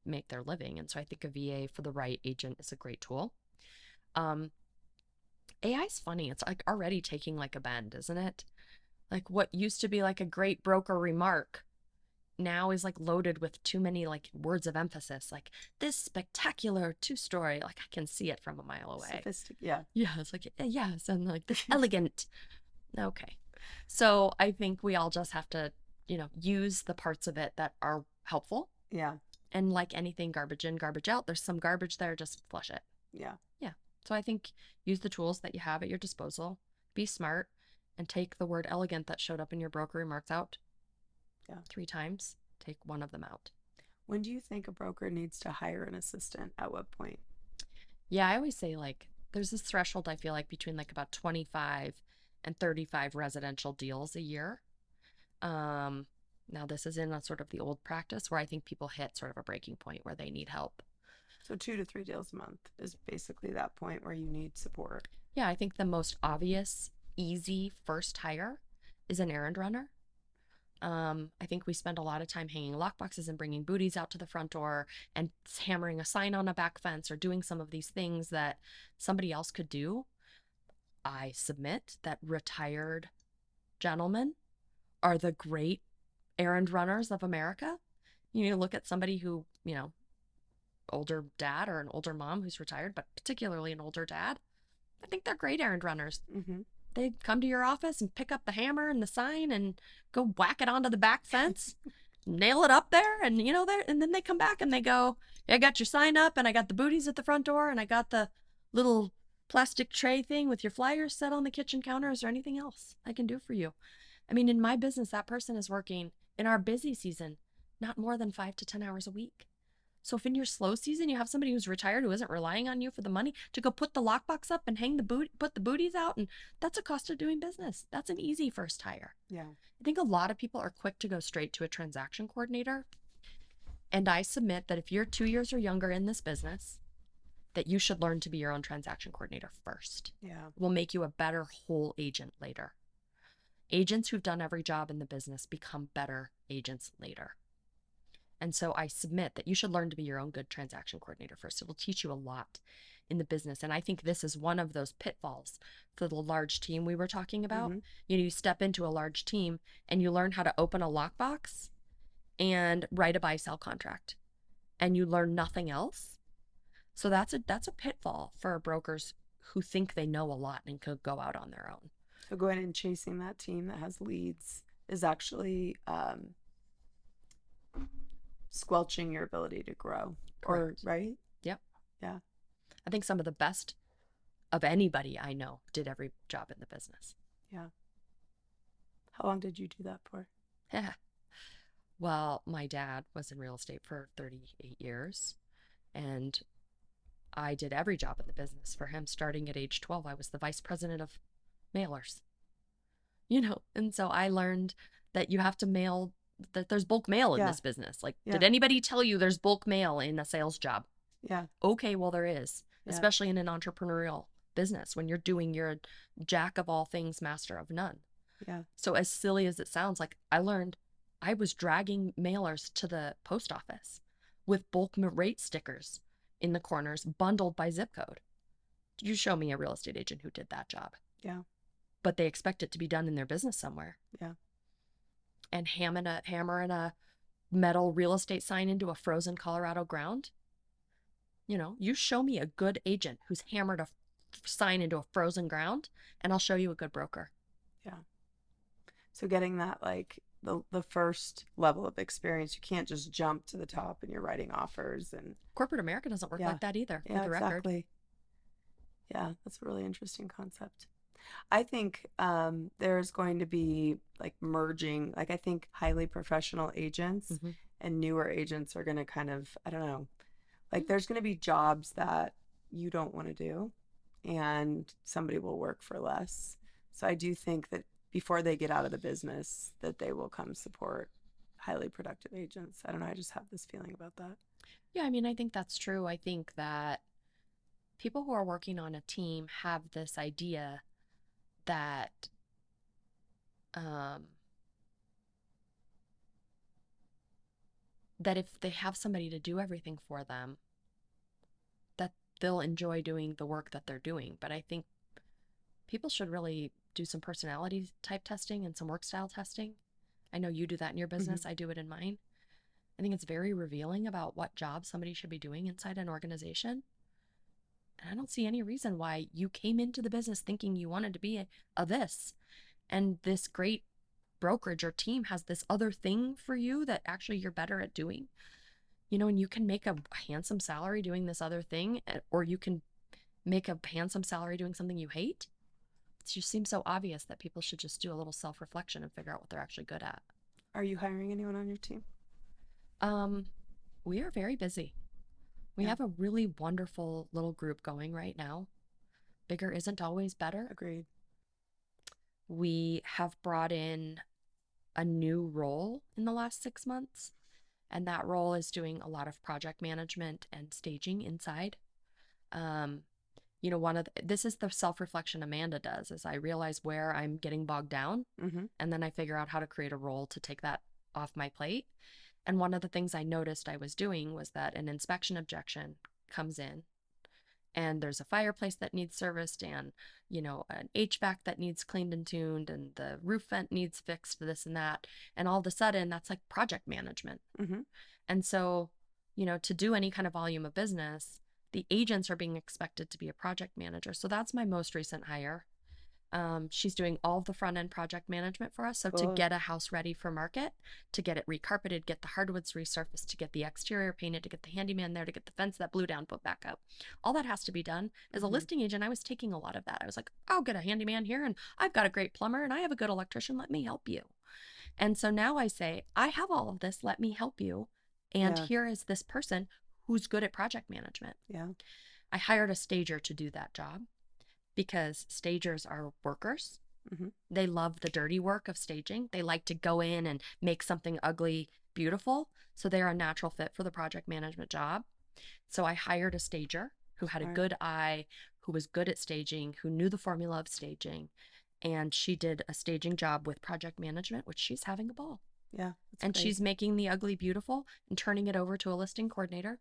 make their living. And so I think a VA for the right agent is a great tool. AI is funny. It's like already taking like a bend, isn't it? Like what used to be like a great broker remark now is like loaded with too many like words of emphasis, like this spectacular 2-story. Like I can see it from a mile away. Yeah. It's like, yes. And like this elegant. Okay. So I think we all just have to, use the parts of it that are helpful. Yeah. And like anything, garbage in, garbage out. There's some garbage there, just flush it. Yeah. Yeah. So I think use the tools that you have at your disposal, be smart, and take the word elegant that showed up in your broker remarks out 3 times. Take one of them out. When do you think a broker needs to hire an assistant? At what point? Yeah, I always say like there's this threshold I feel like between like about 25 and 35 residential deals a year. Now this is in a sort of the old practice where I think people hit sort of a breaking point where they need help. So 2 to 3 deals a month is basically that point where you need support. Yeah, I think the most obvious, easy first hire is an errand runner. I think we spend a lot of time hanging lockboxes and bringing booties out to the front door and hammering a sign on a back fence or doing some of these things that somebody else could do. I submit that retired gentlemen are the great errand runners of America. You look at somebody who, older dad or an older mom who's retired, but particularly an older dad. I think they're great errand runners. Mm-hmm. They come to your office and pick up the hammer and the sign and go whack it onto the back fence, nail it up there, and and then they come back and they go, I got your sign up and I got the booties at the front door and I got the little plastic tray thing with your flyers set on the kitchen counter. Is there anything else I can do for you? I mean, in my business, that person is working in our busy season, not more than 5 to 10 hours a week. So if in your slow season you have somebody who's retired who isn't relying on you for the money to go put the lockbox up and put the booties out, and that's a cost of doing business. That's an easy first hire. Yeah. I think a lot of people are quick to go straight to a transaction coordinator. And I submit that if you're 2 years or younger in this business, that you should learn to be your own transaction coordinator first. Yeah. It will make you a better whole agent later. Agents who've done every job in the business become better agents later. And so I submit that you should learn to be your own good transaction coordinator first. It will teach you a lot in the business. And I think this is one of those pitfalls for the large team we were talking about. Mm-hmm. You step into a large team and you learn how to open a lockbox and write a buy-sell contract, and you learn nothing else. So that's a pitfall for brokers who think they know a lot and could go out on their own. So going and chasing that team that has leads is actually squelching your ability to grow. Correct. Right? Yep. Yeah. I think some of the best of anybody I know did every job in the business. Yeah. How long did you do that for? Well, my dad was in real estate for 38 years, and I did every job in the business for him. Starting at age 12, I was the vice president of mailers. And so I learned that you have to mail, that there's bulk mail in this business. Like, did anybody tell you there's bulk mail in a sales job? Yeah. Okay, well, there is, especially in an entrepreneurial business when you're a jack of all things, master of none. Yeah. So as silly as it sounds, like I learned I was dragging mailers to the post office with bulk rate stickers in the corners, bundled by zip code. You show me a real estate agent who did that job. Yeah. But they expect it to be done in their business somewhere. Yeah. And hammering a metal real estate sign into a frozen Colorado ground. You show me a good agent who's hammered a sign into a frozen ground, and I'll show you a good broker. Yeah. So getting that, like, the first level of experience, you can't just jump to the top and you're writing offers. And corporate America doesn't work like that either. Yeah, for the exactly. record. Yeah, that's a really interesting concept. I think there's going to be like merging, like I think highly professional agents and newer agents are going to kind of, I don't know, like there's going to be jobs that you don't want to do and somebody will work for less. So I do think that before they get out of the business that they will come support highly productive agents. I don't know. I just have this feeling about that. Yeah, I mean, I think that's true. I think that people who are working on a team have this idea that that if they have somebody to do everything for them, that they'll enjoy doing the work that they're doing. But I think people should really do some personality type testing and some work style testing. I know you do that in your business. I do it in mine. I think it's very revealing about what job somebody should be doing inside an organization. And I don't see any reason why you came into the business thinking you wanted to be a this, and this great brokerage or team has this other thing for you that actually you're better at doing. And you can make a handsome salary doing this other thing, or you can make a handsome salary doing something you hate. It just seems so obvious that people should just do a little self-reflection and figure out what they're actually good at. Are you hiring anyone on your team? We are very busy. We have a really wonderful little group going right now. Bigger isn't always better. Agreed. We have brought in a new role in the last 6 months, and that role is doing a lot of project management and staging inside. Um, this is the self-reflection Amanda does, is I realize where I'm getting bogged down, Mm-hmm. and then I figure out how to create a role to take that off my plate. And one of the things I noticed I was doing was that an inspection objection comes in, and there's a fireplace that needs serviced, and an HVAC that needs cleaned and tuned, and the roof vent needs fixed, this and that, and all of a sudden that's like project management. Mm-hmm. And so to do any kind of volume of business, the agents are being expected to be a project manager. So that's my most recent hire. She's doing all of the front end project management for us. So to Cool. get a house ready for market, to get it recarpeted, get the hardwoods resurfaced, to get the exterior painted, to get the handyman there, to get the fence that blew down put back up, all that has to be done. As a Mm-hmm. listing agent, I was taking a lot of that. I was like, I'll get a handyman here, and I've got a great plumber, and I have a good electrician. Let me help you. And so now I say, I have all of this. Let me help you. And Yeah. here is this person who's good at project management. Yeah. I hired a stager to do that job, because stagers are workers. Mm-hmm. They love the dirty work of staging. They like to go in and make something ugly beautiful. So they're a natural fit for the project management job. So I hired a stager who had a Smart. good eye, who was good at staging, who knew the formula of staging. And she did a staging job with project management, which she's having a ball. Yeah. That's And great. she's making the ugly beautiful and turning it over to a listing coordinator.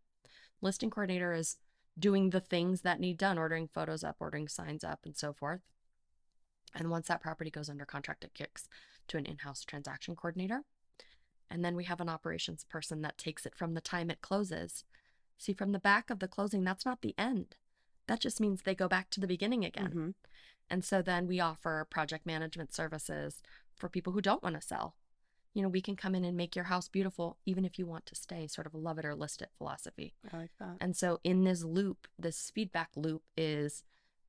Listing coordinator is doing the things that need done, ordering photos up, ordering signs up, and so forth. And once that property goes under contract, it kicks to an in-house transaction coordinator. And then we have an operations person that takes it from the time it closes. See, from the back of the closing, that's not the end. That just means they go back to the beginning again. Mm-hmm. And so then we offer project management services for people who don't want to sell. We can come in and make your house beautiful, even if you want to stay, sort of a love it or list it philosophy. I like that. And so in this loop, this feedback loop is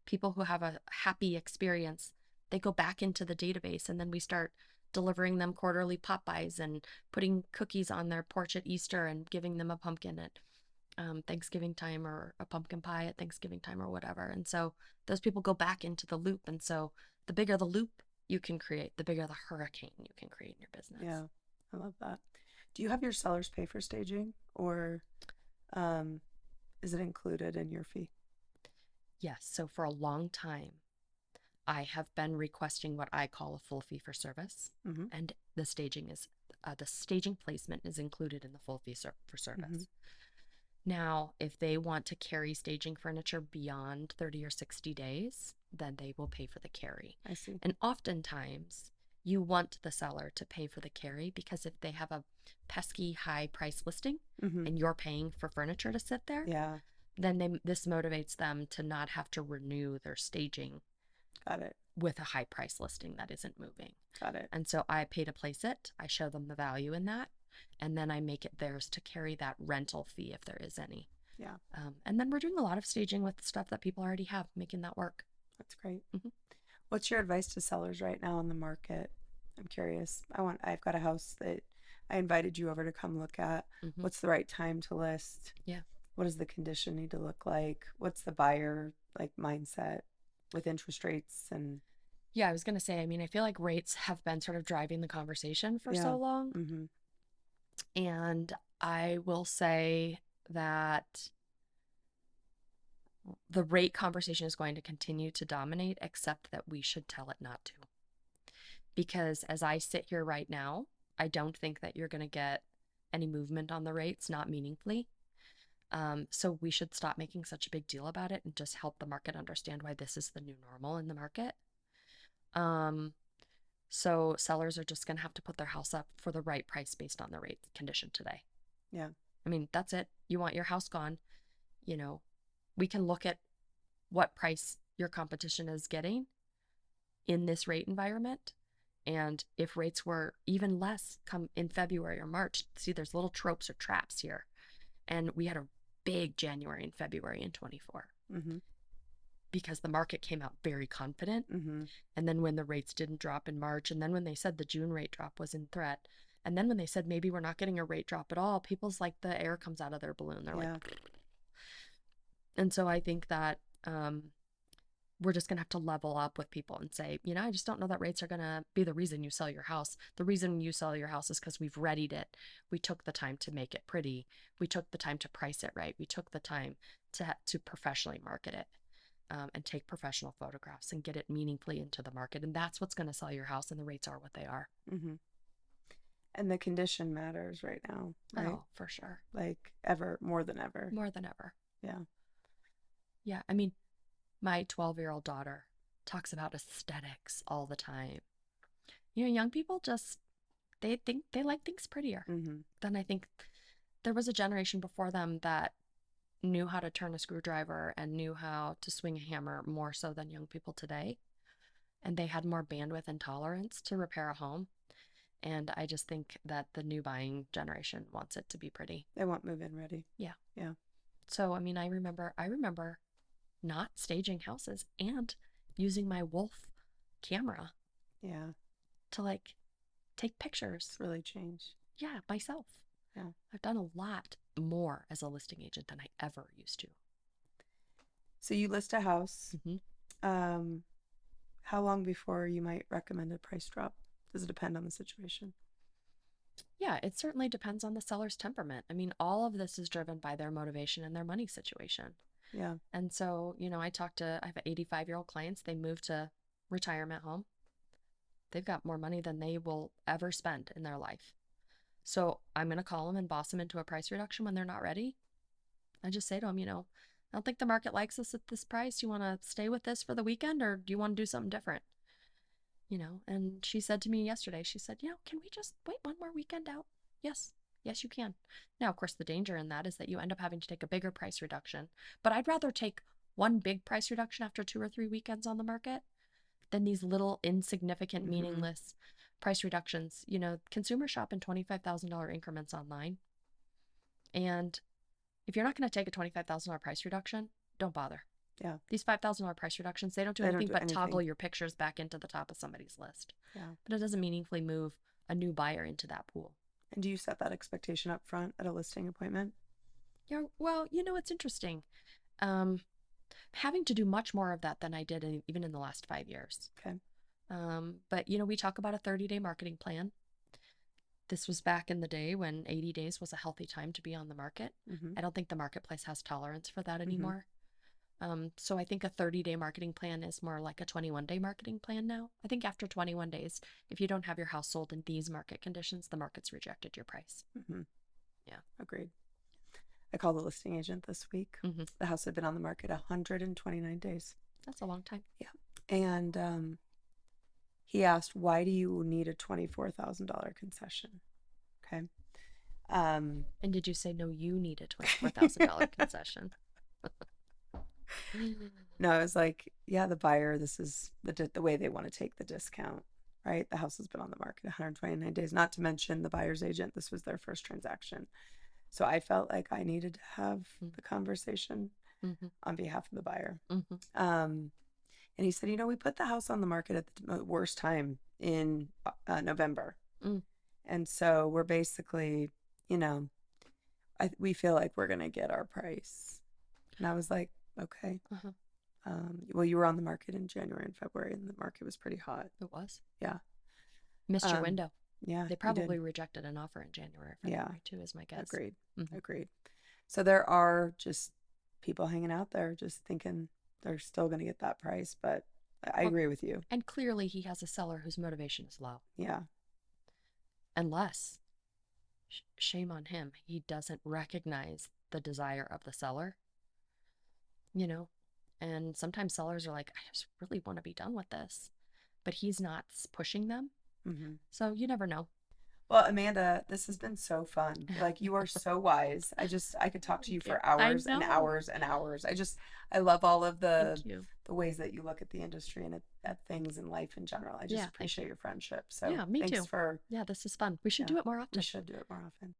people who have a happy experience, they go back into the database, and then we start delivering them quarterly pop-bys and putting cookies on their porch at Easter and giving them a pumpkin at Thanksgiving time, or a pumpkin pie at Thanksgiving time, or whatever. And so those people go back into the loop. And so the bigger the loop you can create, the bigger the hurricane you can create in your business. Yeah. I love that. Do you have your sellers pay for staging, or is it included in your fee? Yes. So for a long time, I have been requesting what I call a full fee for service, Mm-hmm. and the staging placement is included in the full fee for service. Mm-hmm. Now, if they want to carry staging furniture beyond 30 or 60 days, then they will pay for the carry. I see. And oftentimes, you want the seller to pay for the carry, because if they have a pesky high price listing Mm-hmm. and you're paying for furniture to sit there, Yeah. then this motivates them to not have to renew their staging Got it. with a high price listing that isn't moving. Got it. And so I pay to place it. I show them the value in that. And then I make it theirs to carry that rental fee if there is any. Yeah. And then we're doing a lot of staging with stuff that people already have, making that work. That's great. Mhm. What's your advice to sellers right now in the market? I'm curious. I've got a house that I invited you over to come look at. Mhm. What's the right time to list? Yeah. What does the condition need to look like? What's the buyer mindset with interest rates and Yeah, I was going to say, I feel like rates have been sort of driving the conversation for Yeah. so long. mm-hmm. And I will say that the rate conversation is going to continue to dominate, except that we should tell it not to. Because as I sit here right now, I don't think that you're going to get any movement on the rates, not meaningfully. So we should stop making such a big deal about it and just help the market understand why this is the new normal in the market. So sellers are just going to have to put their house up for the right price based on the rate condition today. Yeah. That's it. You want your house gone. We can look at what price your competition is getting in this rate environment. And if rates were even less come in February or March, see, there's little tropes or traps here. And we had a big January and February in 24 Mm-hmm. because the market came out very confident. Mm-hmm. And then when the rates didn't drop in March, and then when they said the June rate drop was in threat, and then when they said maybe we're not getting a rate drop at all, people's the air comes out of their balloon. They're Yeah. and so I think that we're just going to have to level up with people and say, you know, I just don't know that rates are going to be the reason you sell your house. The reason you sell your house is because we've readied it. We took the time to make it pretty. We took the time to price it right. We took the time to professionally market it, and take professional photographs and get it meaningfully into the market. And that's what's going to sell your house. And the rates are what they are. Mm-hmm. And the condition matters right now, right? Oh, for sure. Like ever, more than ever. More than ever. Yeah. Yeah. I mean, my 12-year-old daughter talks about aesthetics all the time. You know, young people just, they think they like things prettier. Mm-hmm. Then I think there was a generation before them that knew how to turn a screwdriver and knew how to swing a hammer more so than young people today. And they had more bandwidth and tolerance to repair a home. And I just think that the new buying generation wants it to be pretty. They want move-in ready. Yeah. Yeah. So, I mean, I remember not staging houses and using my Wolf camera. Yeah. To like take pictures. It's really changed. Yeah, myself. Yeah. I've done a lot more as a listing agent than I ever used to. So you list a house. Mm-hmm. How long before you might recommend a price drop? Does it depend on the situation? Yeah, it certainly depends on the seller's temperament. I mean, all of this is driven by their motivation and their money situation. Yeah. And so, you know, I have 85-year-old clients. They move to retirement home. They've got more money than they will ever spend in their life. So I'm going to call them and boss them into a price reduction when they're not ready. I just say to them, you know, I don't think the market likes us at this price. You want to stay with this for the weekend, or do you want to do something different? You know, and she said to me yesterday, she said, you know, can we just wait one more weekend out? Yes, you can. Now, of course, the danger in that is that you end up having to take a bigger price reduction. But I'd rather take one big price reduction after 2 or 3 weekends on the market than these little insignificant, meaningless price reductions. You know, consumers shop in $25,000 increments online. And if you're not going to take a $25,000 price reduction, don't bother. Yeah. These $5,000 price reductions, they don't do anything but toggle your pictures back into the top of somebody's list. Yeah. But it doesn't meaningfully move a new buyer into that pool. And do you set that expectation up front at a listing appointment? Yeah. Well, you know, it's interesting. Having to do much more of that than I did even in the last 5 years. Okay. But, you know, we talk about a 30-day marketing plan. This was back in the day when 80 days was a healthy time to be on the market. I don't think the marketplace has tolerance for that anymore. So I think a 30-day marketing plan is more like a 21-day marketing plan now. I think after 21 days, if you don't have your house sold in these market conditions, the market's rejected your price. Yeah. Agreed. I called the listing agent this week. The house had been on the market 129 days. That's a long time. Yeah. And he asked, why do you need a $24,000 concession? Okay. And did you say, no, you need a $24,000 concession? No, I was like, yeah, the buyer, this is the way they want to take the discount, right? The house has been on the market 129 days, not to mention the buyer's agent. This was their first transaction. So I felt like I needed to have the conversation on behalf of the buyer. And he said, you know, we put the house on the market at the worst time in November. And so we're basically, you know, we feel like we're going to get our price. And I was like, okay. Well, you were on the market in January and February, and the market was pretty hot. It was. Yeah. Missed your window. Yeah. They probably rejected an offer in January or February too, is my guess. Agreed. Agreed. So there are just people hanging out there just thinking they're still going to get that price, but I agree with you. And clearly he has a seller whose motivation is low. Yeah. Unless, shame on him, he doesn't recognize the desire of the seller. You know, and sometimes sellers are like, I just really want to be done with this, but he's not pushing them. So you never know. Well, Amanda, this has been so fun. Like, you are so wise. I could talk to you for hours and hours and hours. I love all of the ways that you look at the industry and at things in life in general. I just appreciate your friendship. So yeah, me too. For this is fun. We should do it more often. We should do it more often.